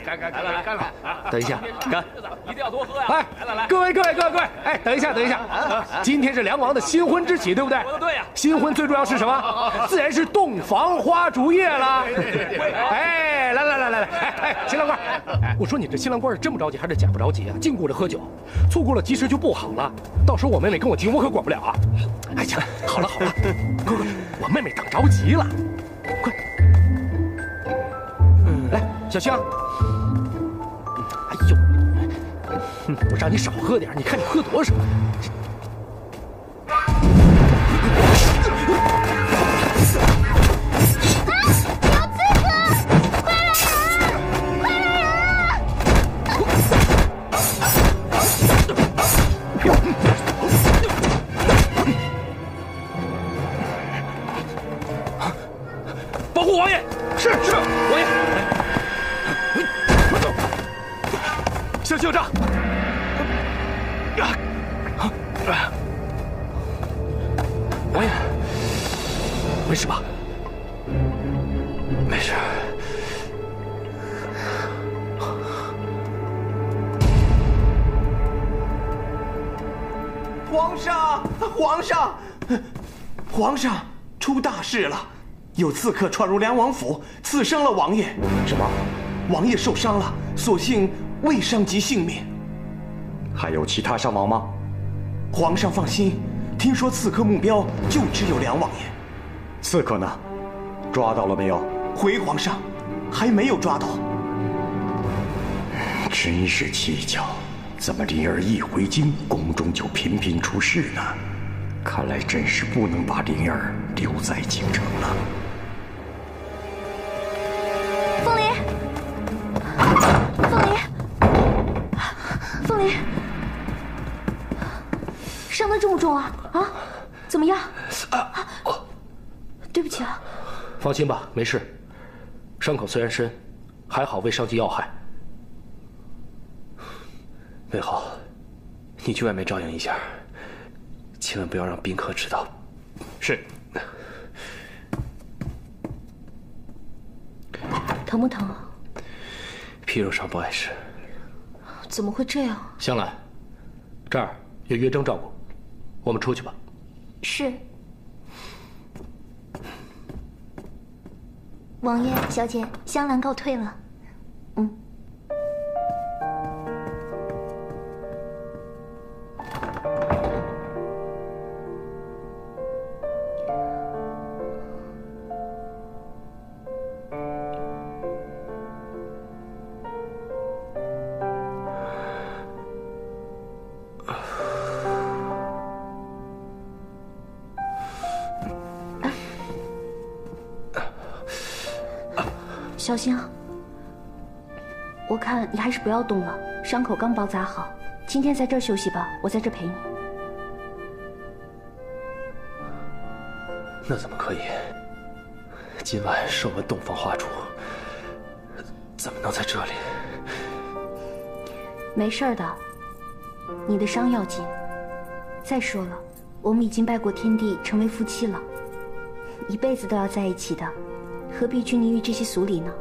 [SPEAKER 18] 干，
[SPEAKER 16] 等一下，干，
[SPEAKER 18] 一定要多喝呀！
[SPEAKER 16] 哎，各位，哎，等一下，今天是梁王的新婚之喜，对不对？
[SPEAKER 18] 对呀，
[SPEAKER 16] 新婚最重要是什么？自然是洞房花烛夜了。哎，来，哎，新郎官，我说你这新郎官是真不着急还是假不着急啊？净顾着喝酒，错过了吉时就不好了。到时候我妹妹跟我急，我可管不了啊。哎呀，好了，快，我妹妹等着急了，快，来，小香。哎呦，我让你少喝点，你看你喝多少。
[SPEAKER 18] 保护王爷！是，王爷。向校长。
[SPEAKER 16] 王爷，没事吧？
[SPEAKER 13] 没事。
[SPEAKER 19] 皇上，出大事了！有刺客闯入梁王府，刺伤了王爷。
[SPEAKER 6] 什么？
[SPEAKER 19] 王爷受伤了，所幸未伤及性命。
[SPEAKER 6] 还有其他伤亡吗？
[SPEAKER 19] 皇上放心，听说刺客目标就只有梁王爷。
[SPEAKER 6] 刺客呢？抓到了没有？
[SPEAKER 19] 回皇上，还没有抓到。
[SPEAKER 6] 真是蹊跷，怎么灵儿一回京，宫中就频频出事呢？看来真是不能把灵儿留在京城了。
[SPEAKER 8] 凤梨，伤得重不重啊？啊，怎么样？对不起啊。
[SPEAKER 16] 放心吧，没事。伤口虽然深，还好未伤及要害。
[SPEAKER 2] 魏浩，你去外面照应一下，千万不要让宾客知道。
[SPEAKER 15] 是。
[SPEAKER 8] 疼不疼？
[SPEAKER 2] 皮肉伤不碍事。
[SPEAKER 8] 怎么会这样？
[SPEAKER 16] 香兰，这儿有月征照顾，我们出去吧。
[SPEAKER 4] 是。王爷、小姐，香兰告退了。
[SPEAKER 8] 小心啊！我看你还是不要动了，伤口刚包扎好。今天在这儿休息吧，我在这陪你。
[SPEAKER 2] 那怎么可以？今晚寿纹洞房花烛，怎么能在这里？
[SPEAKER 8] 没事的，你的伤要紧。再说了，我们已经拜过天地，成为夫妻了，一辈子都要在一起的。何必拘泥于这些俗礼呢？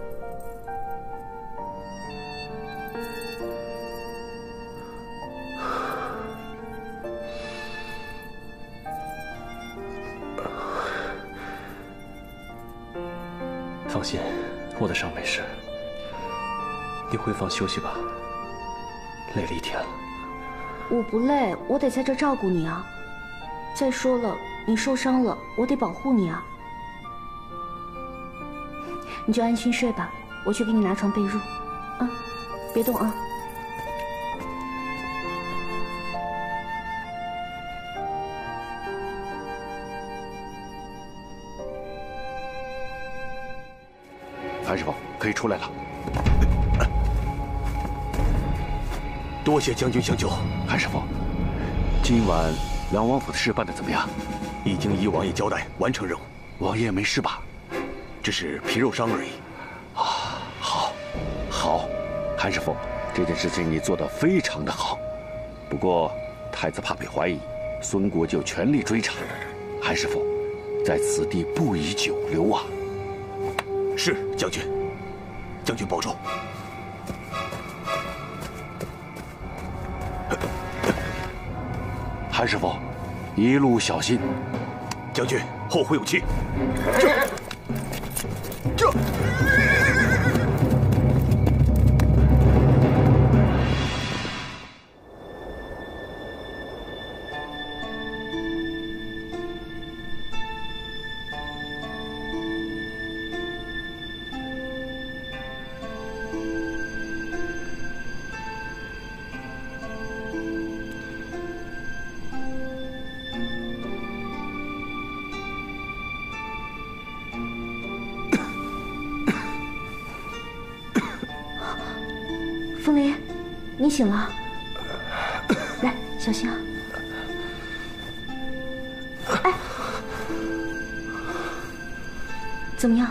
[SPEAKER 2] 放心，我的伤没事。你回房休息吧，累了一天了。
[SPEAKER 8] 我不累，我得在这照顾你啊。再说了，你受伤了，我得保护你啊。你就安心睡吧，我去给你拿床被褥，啊，别动啊。
[SPEAKER 6] 韩师傅，可以出来了。
[SPEAKER 7] 多谢将军相救。
[SPEAKER 6] 韩师傅，今晚梁王府的事办得怎么样？
[SPEAKER 7] 已经依王爷交代，完成任务。
[SPEAKER 6] 王爷没事吧？
[SPEAKER 7] 只是皮肉伤而已。
[SPEAKER 6] 啊，好，韩师傅，这件事情你做得非常的好。不过太子怕被怀疑，孙国就全力追查。韩师傅，在此地不宜久留啊。
[SPEAKER 7] 是将军，将军保重。
[SPEAKER 6] 韩师傅，一路小心。
[SPEAKER 7] 将军，后会有期。这。
[SPEAKER 8] 风林，你醒了，来，小心啊！哎，怎么样？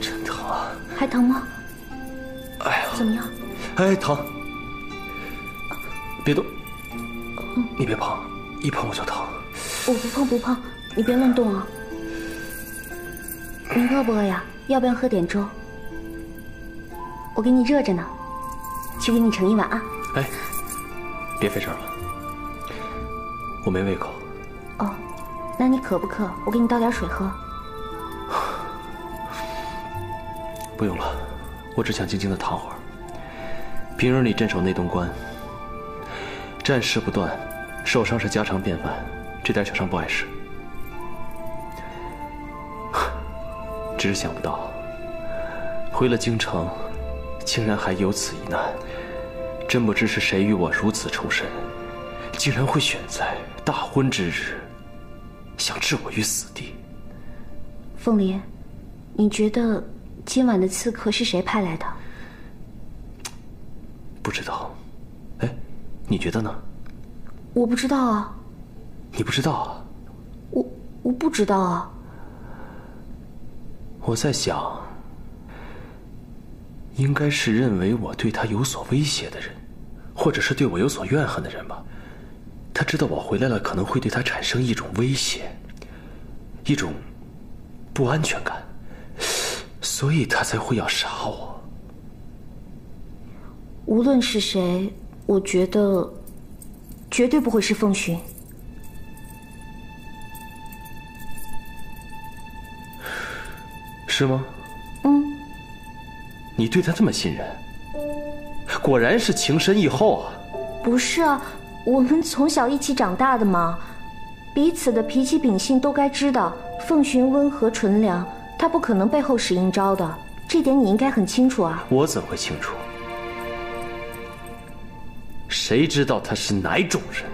[SPEAKER 2] 真疼啊！
[SPEAKER 8] 还疼吗？
[SPEAKER 2] 哎呀，
[SPEAKER 8] 怎么样？
[SPEAKER 2] 哎，疼！别动，你别碰，一碰我就疼。
[SPEAKER 8] 我不碰，你别乱动啊！你饿不饿呀？要不要喝点粥？我给你热着呢。去给你盛一碗啊！
[SPEAKER 2] 哎，别费事了，我没胃口。
[SPEAKER 8] 哦，那你渴不渴？我给你倒点水喝。
[SPEAKER 2] 不用了，我只想静静的躺会儿。平日里镇守内东关，战事不断，受伤是家常便饭，这点小伤不碍事。只是想不到，回了京城，竟然还有此一难。真不知是谁与我如此仇深，竟然会选在大婚之日，想置我于死地。
[SPEAKER 8] 凤林，你觉得今晚的刺客是谁派来的？
[SPEAKER 2] 不知道。哎，你觉得呢？
[SPEAKER 8] 我不知道啊。
[SPEAKER 2] 你不知道啊？
[SPEAKER 8] 我不知道啊。
[SPEAKER 2] 我在想，应该是认为我对他有所威胁的人，或者是对我有所怨恨的人吧。他知道我回来了可能会对他产生一种威胁，一种不安全感，所以他才会要杀我。
[SPEAKER 8] 无论是谁，我觉得绝对不会是凤寻。
[SPEAKER 2] 是吗？
[SPEAKER 8] 嗯。
[SPEAKER 2] 你对他这么信任，果然是情深意厚啊。
[SPEAKER 8] 不是啊，我们从小一起长大的嘛，彼此的脾气秉性都该知道。凤寻温和纯良，他不可能背后使阴招的，这点你应该很清楚啊。
[SPEAKER 2] 我怎会清楚？谁知道他是哪种人？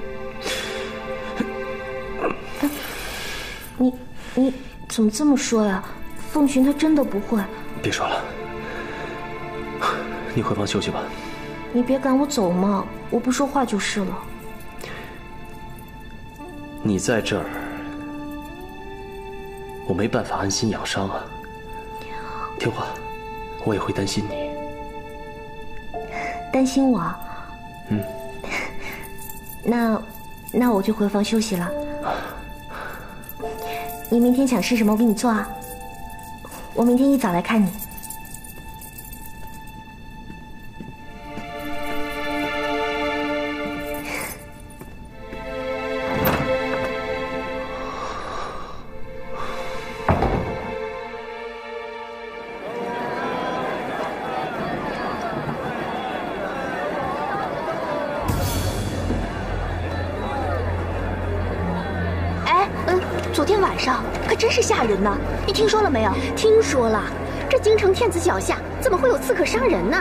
[SPEAKER 8] 你怎么这么说呀？凤寻他真的不会。
[SPEAKER 2] 别说了，你回房休息吧。
[SPEAKER 8] 你别赶我走嘛，我不说话就是了。
[SPEAKER 2] 你在这儿，我没办法安心养伤啊。听话，我也会担心你。
[SPEAKER 8] 担心我？
[SPEAKER 2] 嗯。
[SPEAKER 8] 那我就回房休息了。你明天想吃什么，我给你做啊。我明天一早来看你。
[SPEAKER 4] 昨天晚上可真是吓人呢，你听说了没有？
[SPEAKER 9] 听说了，这京城天子脚下怎么会有刺客伤人呢？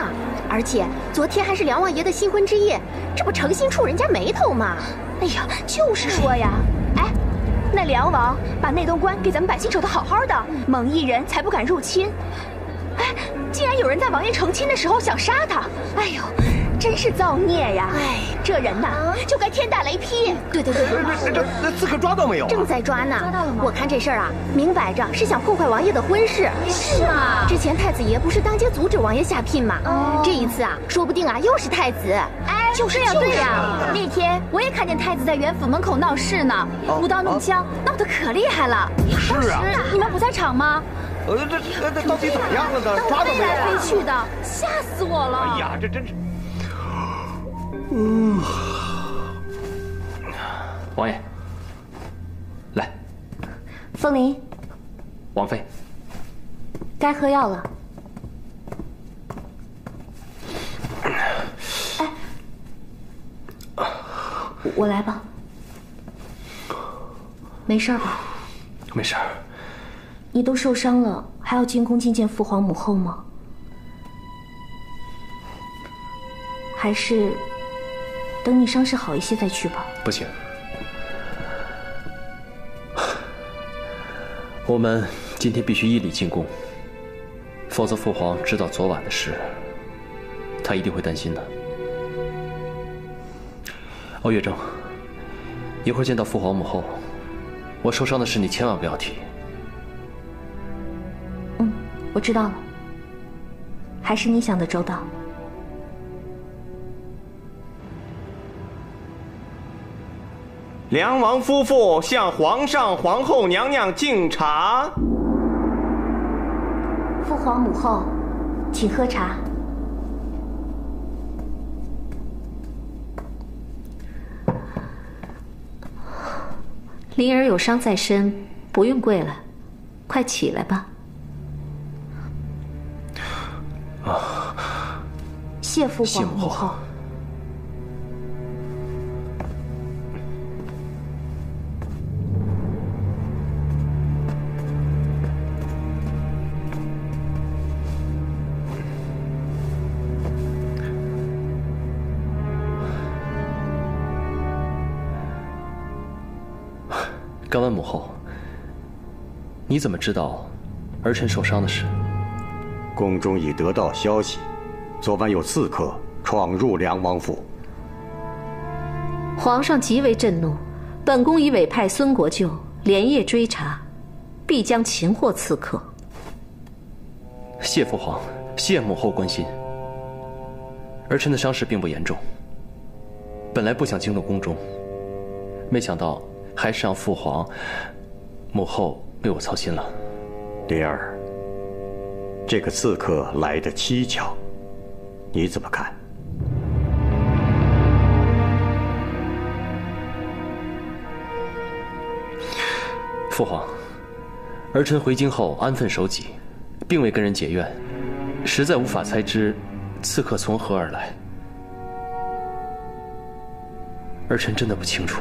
[SPEAKER 9] 而且昨天还是梁王爷的新婚之夜，这不诚心触人家眉头吗？
[SPEAKER 4] 哎呀，就是说呀，哎，那梁王把内东关给咱们百姓守得好好的，蒙毅人才不敢入侵。哎，竟然有人在王爷成亲的时候想杀他，哎呦！真是造孽呀！哎，这人呐，就该天打雷劈。
[SPEAKER 9] 对，
[SPEAKER 10] 那刺客抓到没有？
[SPEAKER 9] 正在抓呢。
[SPEAKER 4] 抓到了吗？
[SPEAKER 9] 我看这事儿啊，明摆着是想破坏王爷的婚事。
[SPEAKER 4] 是吗？
[SPEAKER 9] 之前太子爷不是当街阻止王爷下聘吗？这一次啊，说不定啊又是太子。
[SPEAKER 4] 哎，就是呀，对呀。那天我也看见太子在元府门口闹事呢，舞刀弄枪，闹得可厉害了。
[SPEAKER 10] 是啊，
[SPEAKER 4] 你们不在场吗？
[SPEAKER 10] 这到底怎么样了呢？抓到没有？
[SPEAKER 4] 飞来飞去的，吓死我了！
[SPEAKER 10] 哎呀，这真是。
[SPEAKER 2] 王爷，来。
[SPEAKER 8] 凤林，
[SPEAKER 2] 王妃，
[SPEAKER 8] 该喝药了。哎，我来吧。没事吧？
[SPEAKER 2] 没事。
[SPEAKER 8] 你都受伤了，还要进宫觐见父皇母后吗？还是等你伤势好一些再去吧。
[SPEAKER 2] 不行，我们今天必须依礼进宫，否则父皇知道昨晚的事，他一定会担心的。欧月正，一会儿见到父皇母后，我受伤的事你千万不要提。
[SPEAKER 8] 嗯，我知道了。还是你想的周到。
[SPEAKER 20] 梁王夫妇向皇上、皇后娘娘敬茶。
[SPEAKER 8] 父皇母后，请喝茶。
[SPEAKER 11] 灵儿有伤在身，不用跪了，快起来吧。
[SPEAKER 8] 谢父皇母后。
[SPEAKER 2] 敢问母后，你怎么知道儿臣受伤的事？
[SPEAKER 6] 宫中已得到消息，昨晚有刺客闯入梁王府。
[SPEAKER 11] 皇上极为震怒，本宫已委派孙国舅连夜追查，必将擒获刺客。
[SPEAKER 2] 谢父皇，谢母后关心。儿臣的伤势并不严重，本来不想惊动宫中，没想到还是让父皇、母后为我操心了。
[SPEAKER 6] 灵儿，这个刺客来得蹊跷，你怎么看？
[SPEAKER 2] 父皇，儿臣回京后安分守己，并未跟人结怨，实在无法猜知刺客从何而来。儿臣真的不清楚。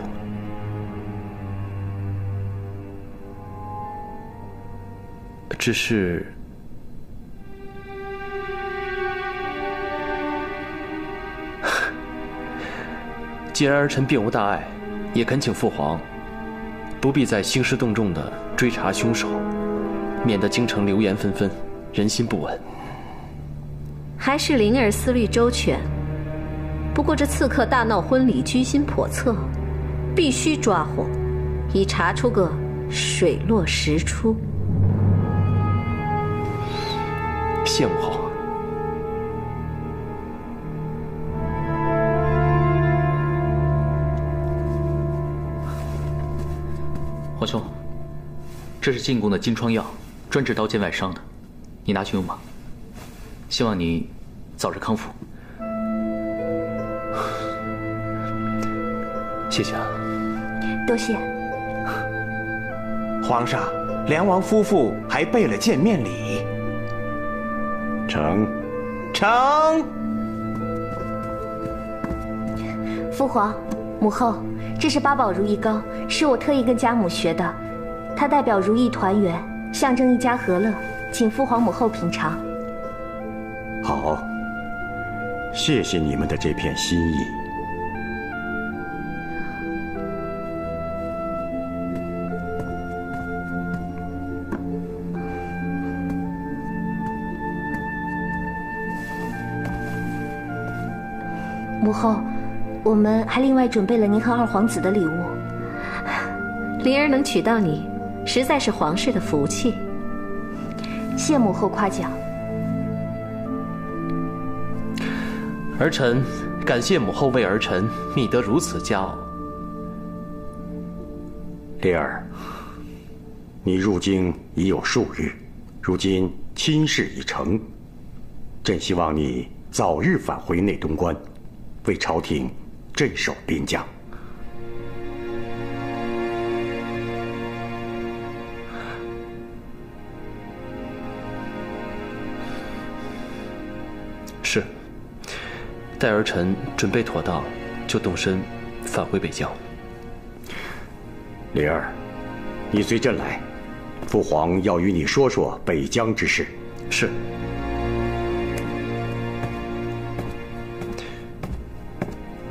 [SPEAKER 2] 只是，既然儿臣并无大碍，也恳请父皇不必再兴师动众地追查凶手，免得京城流言纷纷，人心不稳。
[SPEAKER 11] 还是灵儿思虑周全。不过这刺客大闹婚礼，居心叵测，必须抓获，以查出个水落石出。
[SPEAKER 2] 谢母后。
[SPEAKER 1] 皇兄，这是进贡的金疮药，专治刀剑外伤的，你拿去用吧。希望你早日康复。
[SPEAKER 2] 谢谢啊。
[SPEAKER 8] 多谢。
[SPEAKER 19] 皇上，梁王夫妇还备了见面礼。
[SPEAKER 6] 成。
[SPEAKER 8] 父皇、母后，这是八宝如意膏，是我特意跟家母学的，它代表如意团圆，象征一家和乐，请父皇母后品尝。
[SPEAKER 6] 好，谢谢你们的这片心意。
[SPEAKER 8] 母后，我们还另外准备了您和二皇子的礼物。
[SPEAKER 11] 灵儿能娶到你，实在是皇室的福气。
[SPEAKER 8] 谢母后夸奖。
[SPEAKER 2] 儿臣感谢母后为儿臣觅得如此佳偶。
[SPEAKER 6] 灵儿，你入京已有数日，如今亲事已成，朕希望你早日返回内东关，为朝廷镇守边疆。
[SPEAKER 2] 是。待儿臣准备妥当，就动身返回北疆。
[SPEAKER 6] 灵儿，你随朕来，父皇要与你说说北疆之事。
[SPEAKER 2] 是。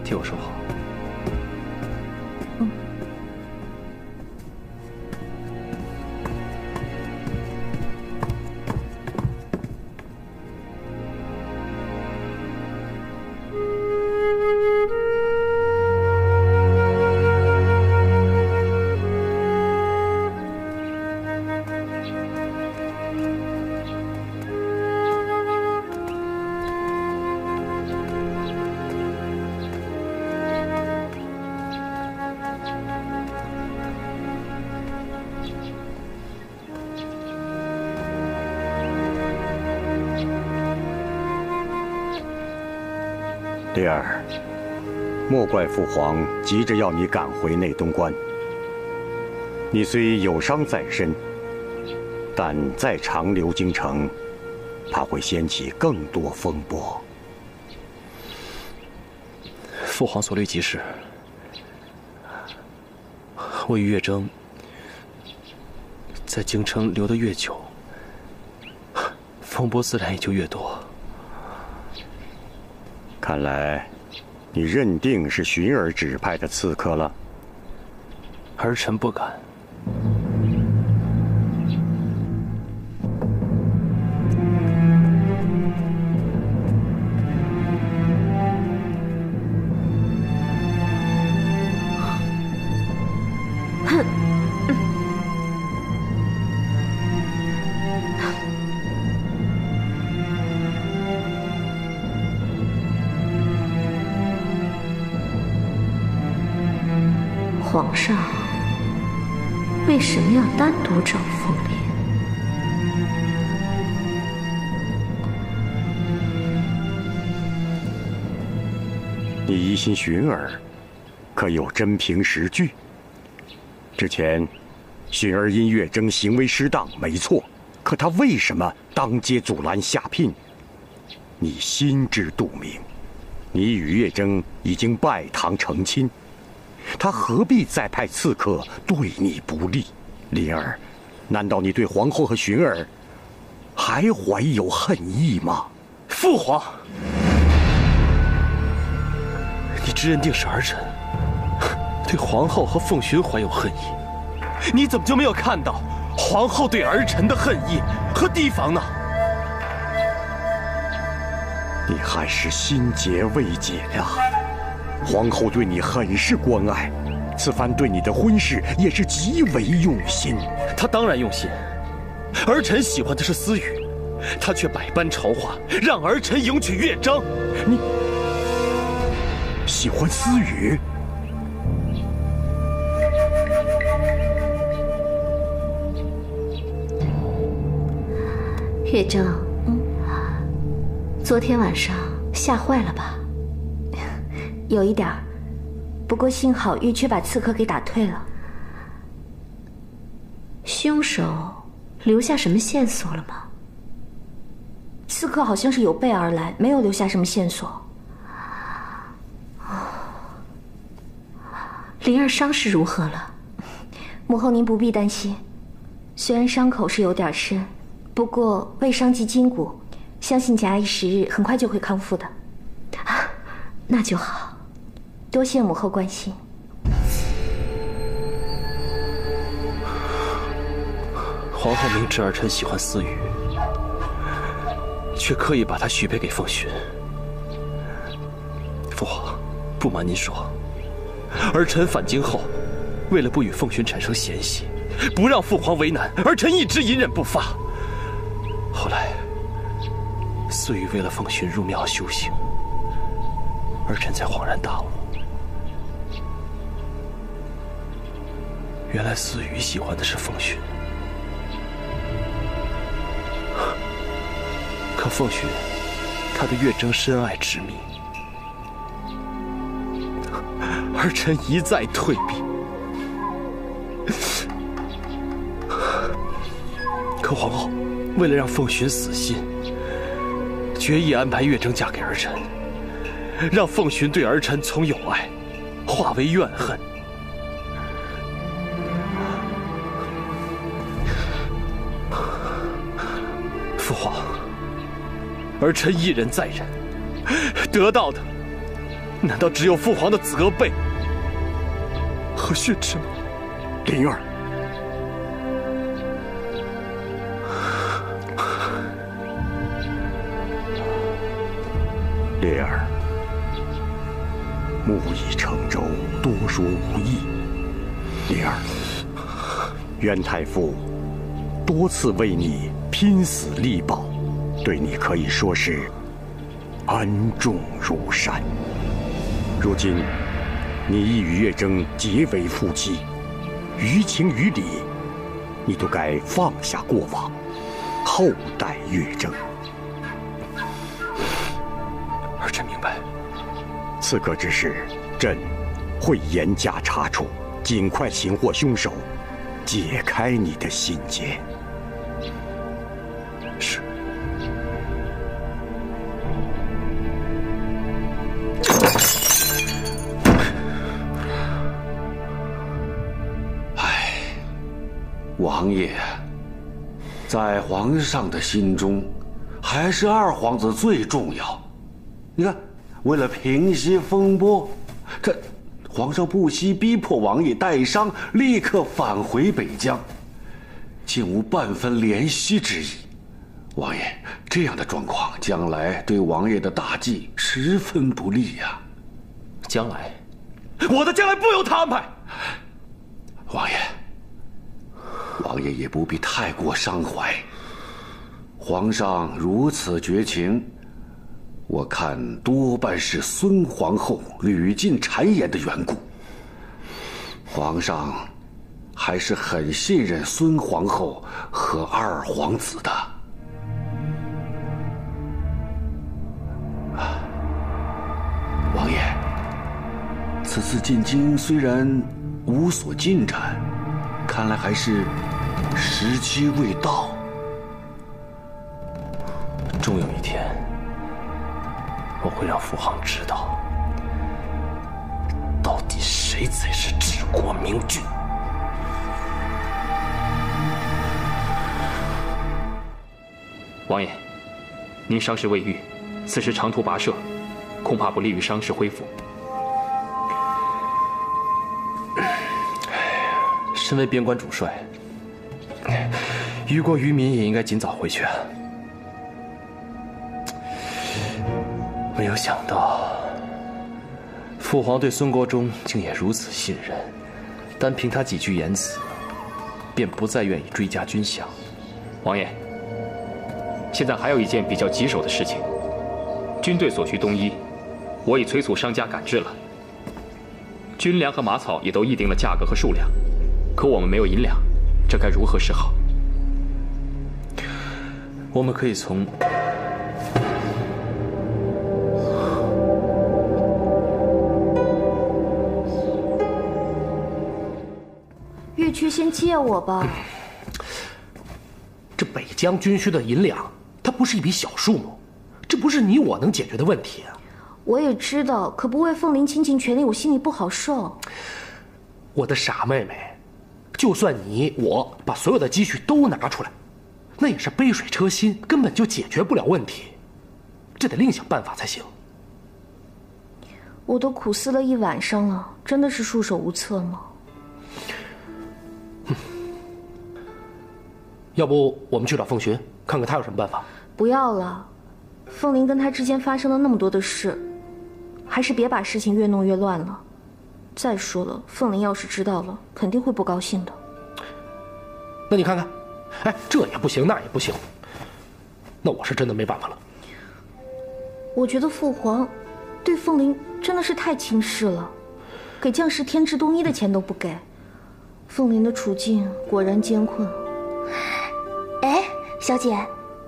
[SPEAKER 2] 替我收好。
[SPEAKER 6] 灵儿，莫怪父皇急着要你赶回内东关。你虽有伤在身，但再长留京城，怕会掀起更多风波。
[SPEAKER 2] 父皇所虑极是。我与月征在京城留得越久，风波自然也就越多。
[SPEAKER 6] 看来，你认定是寻儿指派的刺客了。
[SPEAKER 2] 儿臣不敢。
[SPEAKER 11] 哼。皇上为什么要单独找凤莲？
[SPEAKER 6] 你疑心寻儿，可有真凭实据？之前，寻儿因月征行为失当，没错，可他为什么当街阻拦下聘？你心知肚明。你与月征已经拜堂成亲，他何必再派刺客对你不利？灵儿，难道你对皇后和寻儿还怀有恨意吗？
[SPEAKER 2] 父皇，你只认定是儿臣对皇后和凤寻怀有恨意，你怎么就没有看到皇后对儿臣的恨意和提防呢？
[SPEAKER 6] 你还是心结未解呀！皇后对你很是关爱，此番对你的婚事也是极为用心。
[SPEAKER 2] 她当然用心，儿臣喜欢的是思雨，她却百般筹划让儿臣迎娶乐章。你
[SPEAKER 6] 喜欢思雨？
[SPEAKER 11] 乐章，昨天晚上吓坏了吧？
[SPEAKER 8] 有一点儿，不过幸好玉缺把刺客给打退了。
[SPEAKER 11] 凶手留下什么线索了吗？
[SPEAKER 8] 刺客好像是有备而来，没有留下什么线索。
[SPEAKER 11] 灵儿伤势如何了？
[SPEAKER 8] 母后您不必担心，虽然伤口是有点深，不过未伤及筋骨，相信假以时日，很快就会康复的。
[SPEAKER 11] 那就好，
[SPEAKER 8] 多谢母后关心。
[SPEAKER 2] 皇后明知儿臣喜欢思雨，却刻意把她许配给凤寻。父皇，不瞒您说，儿臣返京后，为了不与凤寻产生嫌隙，不让父皇为难，儿臣一直隐忍不发。后来，思雨为了凤寻入庙修行，儿臣才恍然大悟，原来思雨喜欢的是凤寻。可凤寻，她对月征深爱执迷，儿臣一再退避。可皇后为了让凤寻死心，决意安排月征嫁给儿臣，让凤寻对儿臣从友爱化为怨恨。父皇，儿臣一忍再忍，得到的难道只有父皇的责备和训斥吗？
[SPEAKER 6] 灵儿，灵儿，木已成舟，多说无益。灵儿，袁太傅多次为你拼死力保，对你可以说是恩重如山。如今你已与月征结为夫妻，于情于理，你都该放下过往，厚待月征。
[SPEAKER 2] 儿臣明白。
[SPEAKER 6] 刺客之事，朕会严加查处，尽快擒获凶手，解开你的心结。
[SPEAKER 2] 是。
[SPEAKER 21] 王爷，在皇上的心中，还是二皇子最重要。你看，为了平息风波，这皇上不惜逼迫王爷带伤，立刻返回北疆，竟无半分怜惜之意。王爷，这样的状况，将来对王爷的大计十分不利呀。
[SPEAKER 2] 将来，我的将来不由他安排。
[SPEAKER 21] 王爷。王爷也不必太过伤怀。皇上如此绝情，我看多半是孙皇后屡禁谗言的缘故。皇上还是很信任孙皇后和二皇子的。王爷，此次进京虽然无所进展，看来还是时机未到。
[SPEAKER 2] 终有一天，我会让父皇知道，到底谁才是治国明君。
[SPEAKER 15] 王爷，您伤势未愈，此时长途跋涉，恐怕不利于伤势恢复。
[SPEAKER 2] 身为边关主帅，于国于民也应该尽早回去啊。没有想到，父皇对孙国忠竟也如此信任，单凭他几句言辞，便不再愿意追加军饷。
[SPEAKER 15] 王爷，现在还有一件比较棘手的事情，军队所需冬衣，我已催促商家赶制了。军粮和马草也都议定了价格和数量，可我们没有银两，这该如何是好？
[SPEAKER 2] 我们可以从
[SPEAKER 8] 岳区先借我吧。
[SPEAKER 16] 这北疆军需的银两，它不是一笔小数目，这不是你我能解决的问题啊。
[SPEAKER 8] 我也知道，可不为凤翎倾尽全力，我心里不好受。
[SPEAKER 16] 我的傻妹妹，就算你我把所有的积蓄都拿出来，那也是杯水车薪，根本就解决不了问题。这得另想办法才行。
[SPEAKER 8] 我都苦思了一晚上了，真的是束手无策吗？
[SPEAKER 16] 要不我们去找凤寻，看看他有什么办法？
[SPEAKER 8] 不要了，凤翎跟他之间发生了那么多的事，还是别把事情越弄越乱了。再说了，凤翎要是知道了，肯定会不高兴的。
[SPEAKER 16] 那你看看，哎，这也不行，那也不行，那我是真的没办法了。
[SPEAKER 8] 我觉得父皇对凤翎真的是太轻视了，给将士添置冬衣的钱都不给。凤翎的处境果然艰困。
[SPEAKER 9] 哎，小姐，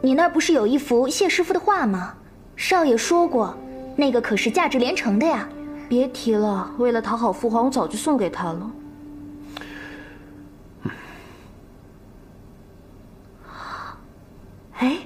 [SPEAKER 9] 你那儿不是有一幅谢师傅的画吗？少爷说过，那个可是价值连城的呀。
[SPEAKER 8] 别提了，为了讨好父皇，我早就送给他了。哎，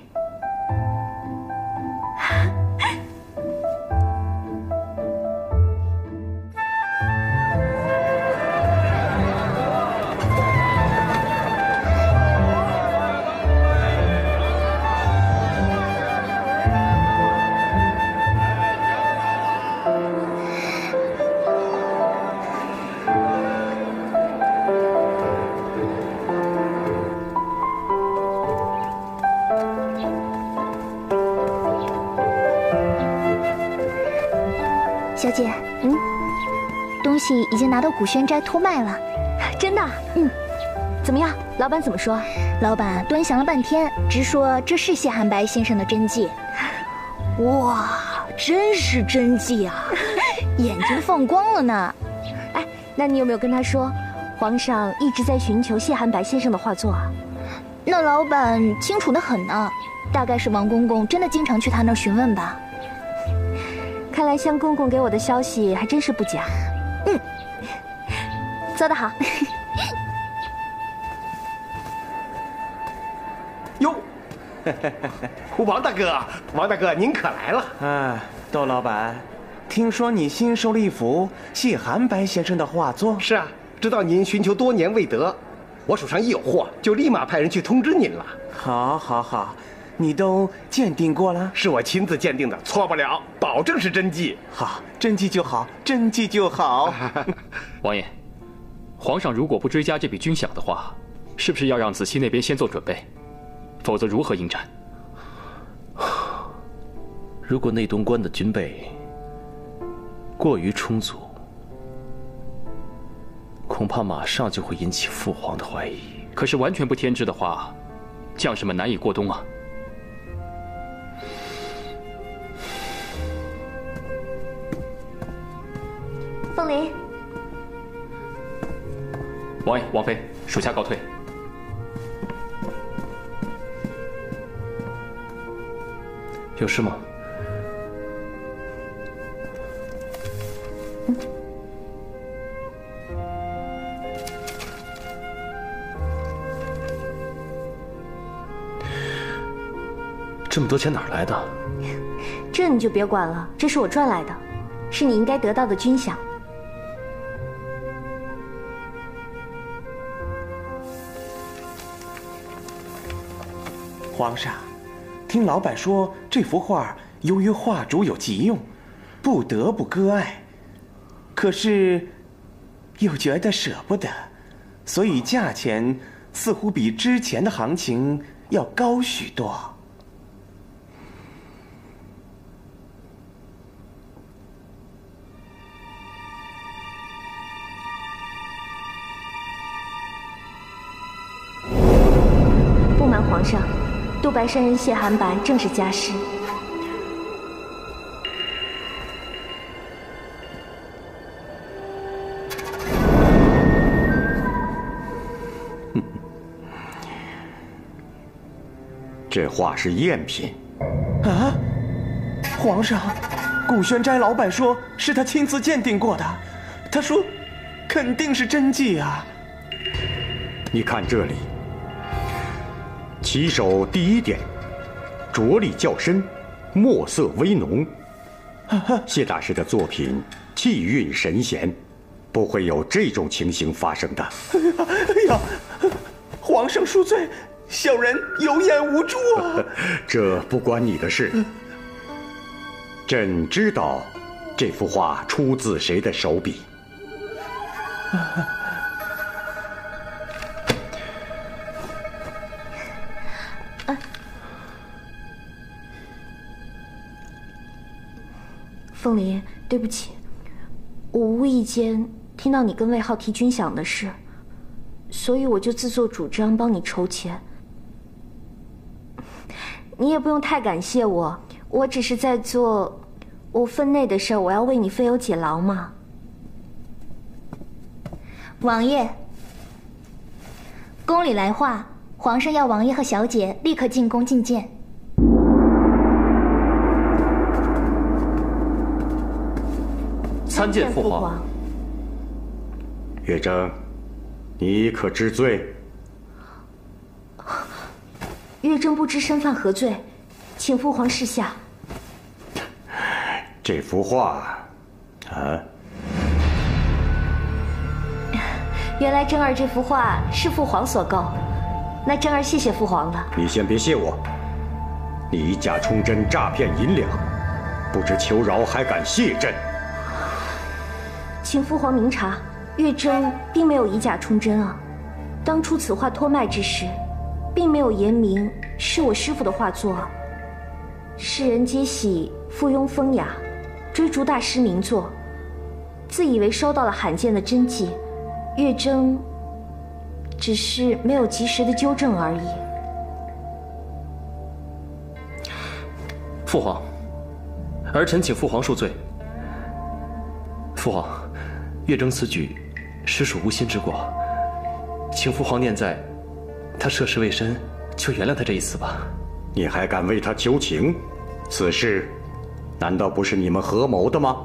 [SPEAKER 9] 小姐，东西已经拿到古轩斋托卖了。
[SPEAKER 4] 真的？怎么样？老板怎么说？
[SPEAKER 9] 老板端详了半天，直说这是谢寒白先生的真迹。哇，真是真迹啊，眼睛放光了呢。
[SPEAKER 4] 哎，那你有没有跟他说，皇上一直在寻求谢寒白先生的画作啊？
[SPEAKER 9] 那老板清楚得很呢，大概是王公公真的经常去他那儿询问吧。
[SPEAKER 4] 看来香公公给我的消息还真是不假。做得好。
[SPEAKER 10] 哟，王大哥，王大哥，您可来了。
[SPEAKER 20] 哎，窦老板，听说你新收了一幅谢寒白先生的画作？
[SPEAKER 10] 是啊，知道您寻求多年未得，我手上一有货，就立马派人去通知您了。
[SPEAKER 20] 好，好，好。你都鉴定过了？
[SPEAKER 10] 是我亲自鉴定的，错不了，保证是真迹。
[SPEAKER 20] 好，真迹就好，真迹就好。
[SPEAKER 15] 王爷，皇上如果不追加这笔军饷的话，是不是要让子期那边先做准备？否则如何应战？
[SPEAKER 2] 如果内东关的军备过于充足，恐怕马上就会引起父皇的怀疑。
[SPEAKER 15] 可是完全不添置的话，将士们难以过冬啊。
[SPEAKER 4] 凤翎，
[SPEAKER 2] 王爷、王妃，属下告退。有事吗？这么多钱哪儿来的？
[SPEAKER 8] 这你就别管了，这是我赚来的，是你应该得到的军饷。
[SPEAKER 20] 皇上，听老板说这幅画由于画主有急用，不得不割爱，可是又觉得舍不得，所以价钱似乎比之前的行情要高许多。
[SPEAKER 8] 不瞒皇上，杜白山人谢寒白正是家师。
[SPEAKER 6] 这画是赝品。
[SPEAKER 20] 啊！皇上，古轩斋老板说是他亲自鉴定过的，他说肯定是真迹啊。
[SPEAKER 6] 你看这里，起手第一点，着力较深，墨色微浓。谢大师的作品气韵神闲，不会有这种情形发生的。
[SPEAKER 20] 哎呀，皇上恕罪，小人有眼无珠啊。
[SPEAKER 6] 这不关你的事。朕知道这幅画出自谁的手笔。
[SPEAKER 8] 凤林，对不起，我无意间听到你跟魏浩提军饷的事，所以我就自作主张帮你筹钱。你也不用太感谢我，我只是在做我分内的事，我要为你分忧解劳嘛。
[SPEAKER 9] 王爷，宫里来话，皇上要王爷和小姐立刻进宫觐见。
[SPEAKER 2] 参见父皇。
[SPEAKER 6] 月征，你可知罪？
[SPEAKER 8] 月征不知身犯何罪，请父皇示下。
[SPEAKER 6] 这幅画，啊？
[SPEAKER 8] 原来征儿这幅画是父皇所购，那征儿谢谢父皇了。
[SPEAKER 6] 你先别谢我，你以假充真诈骗银两，不知求饶还敢谢朕？
[SPEAKER 8] 请父皇明察，月征并没有以假充真啊。当初此画托卖之时，并没有言明是我师父的画作。世人皆喜附庸风雅，追逐大师名作，自以为收到了罕见的真迹，月征只是没有及时的纠正而已。
[SPEAKER 2] 父皇，儿臣请父皇恕罪。父皇，月征此举实属无心之过，请父皇念在他涉世未深，就原谅他这一次吧。
[SPEAKER 6] 你还敢为他求情？此事难道不是你们合谋的吗？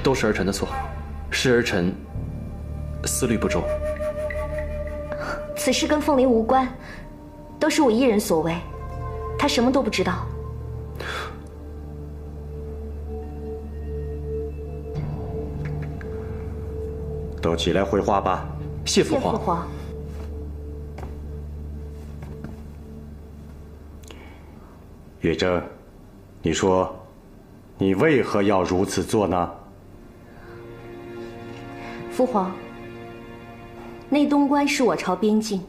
[SPEAKER 2] 都是儿臣的错，是儿臣思虑不周。
[SPEAKER 8] 此事跟凤林无关，都是我一人所为，他什么都不知道。
[SPEAKER 6] 都起来绘画吧。
[SPEAKER 2] 谢父皇。
[SPEAKER 8] 谢父皇。
[SPEAKER 6] 月征，你说，你为何要如此做呢？
[SPEAKER 8] 父皇，内东关是我朝边境，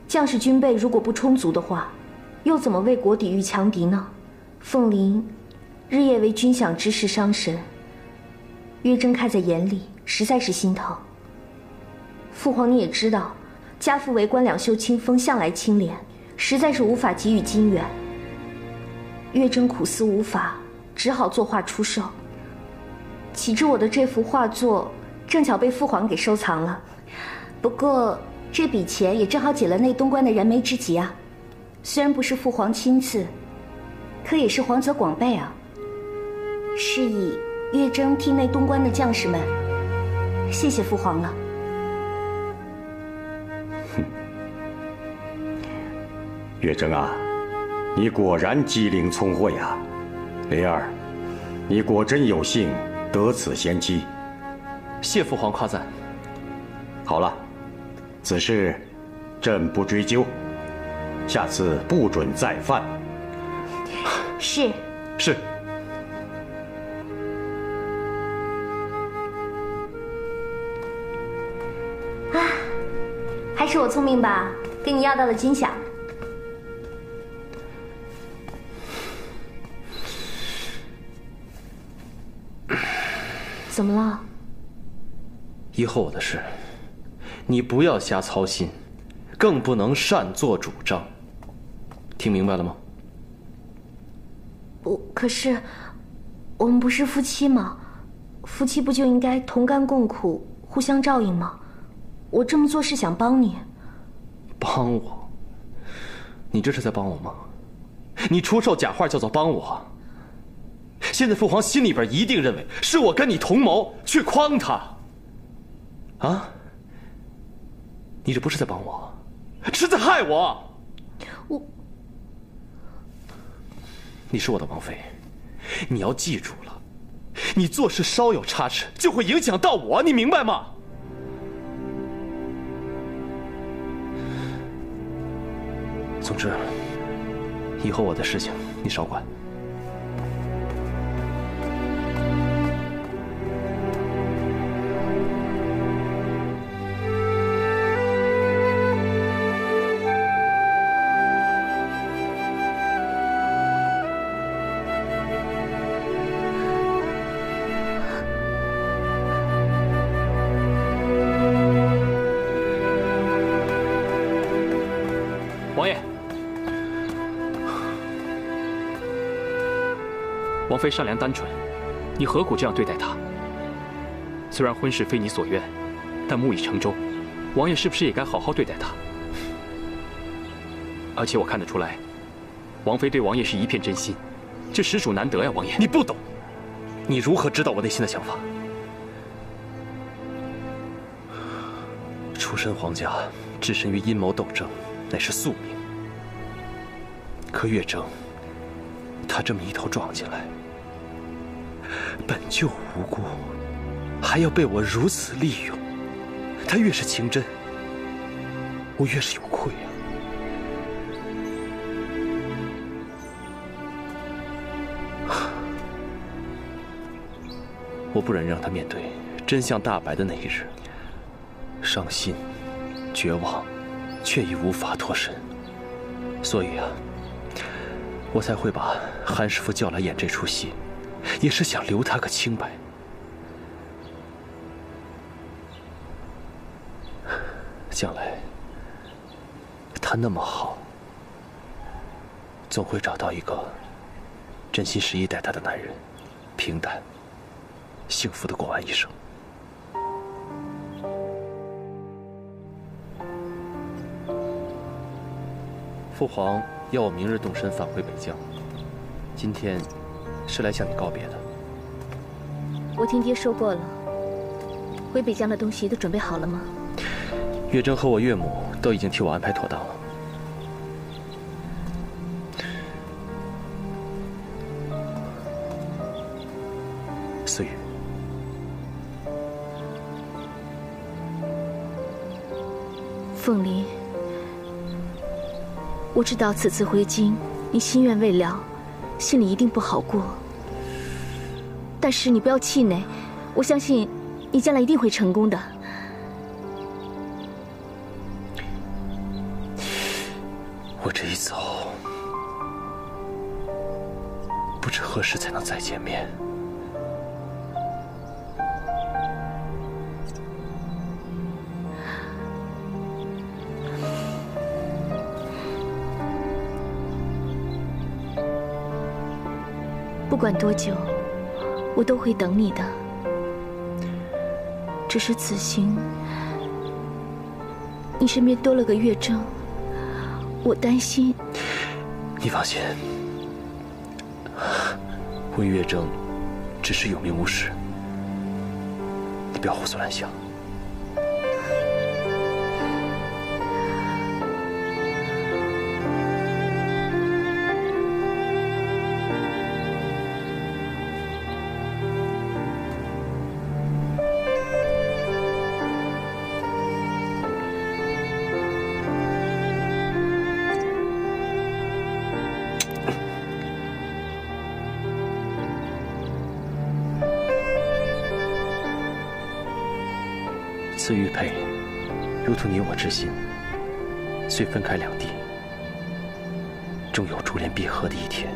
[SPEAKER 8] 将士军备如果不充足的话，又怎么为国抵御强敌呢？凤林日夜为军饷之事伤神，月征看在眼里，实在是心疼。父皇你也知道，家父为官两袖清风，向来清廉，实在是无法给予金援。月征苦思无法，只好作画出售。岂知我的这幅画作正巧被父皇给收藏了。不过这笔钱也正好解了内东关的燃眉之急啊。虽然不是父皇亲赐，可也是皇泽广备啊。是以月征替内东关的将士们，谢谢父皇了。
[SPEAKER 6] 月征啊，你果然机灵聪慧啊！灵儿，你果真有幸得此贤妻。
[SPEAKER 2] 谢父皇夸赞。
[SPEAKER 6] 好了，此事朕不追究，下次不准再犯。
[SPEAKER 8] 是。
[SPEAKER 2] 是。
[SPEAKER 8] 啊，还是我聪明吧，跟你要到了金饷。怎么了？
[SPEAKER 2] 以后我的事，你不要瞎操心，更不能擅作主张。听明白了吗？
[SPEAKER 8] 可是，我们不是夫妻吗？夫妻不就应该同甘共苦，互相照应吗？我这么做是想帮你。
[SPEAKER 2] 帮我？你这是在帮我吗？你出售假画叫做帮我？现在父皇心里边一定认为是我跟你同谋去诓他，啊？你这不是在帮我，是在害我。你是我的王妃，你要记住了，你做事稍有差池，就会影响到我，你明白吗？总之，以后我的事情你少管。
[SPEAKER 1] 王爷，王妃善良单纯，你何苦这样对待她？虽然婚事非你所愿，但木已成舟，王爷是不是也该好好对待她？而且我看得出来，王妃对王爷是一片真心，这实属难得呀，王爷。
[SPEAKER 2] 你不懂，你如何知道我内心的想法？出身皇家，置身于阴谋斗争，乃是宿命。可月征，他这么一头撞进来，本就无辜，还要被我如此利用，他越是情真，我越是有愧啊。我不忍让他面对真相大白的那一日，伤心、绝望，却已无法脱身。所以啊，我才会把韩师傅叫来演这出戏，也是想留他个清白。将来他那么好，总会找到一个真心实意待他的男人，平淡、幸福的过完一生。父皇要我明日动身返回北疆，今天是来向你告别的。
[SPEAKER 8] 我听爹说过了，回北疆的东西都准备好了吗？
[SPEAKER 2] 月征和我岳母都已经替我安排妥当了。思雨，
[SPEAKER 8] 凤林，我知道此次回京，你心愿未了，心里一定不好过。但是你不要气馁，我相信你将来一定会成功的。
[SPEAKER 2] 我这一走，不知何时才能再见面。
[SPEAKER 8] 不管多久，我都会等你的。只是此行你身边多了个月正，我担心。
[SPEAKER 2] 你放心，温月正只是有名无实，你不要胡思乱想。此玉佩，如同你我之心，虽分开两地，终有珠联璧合的一天。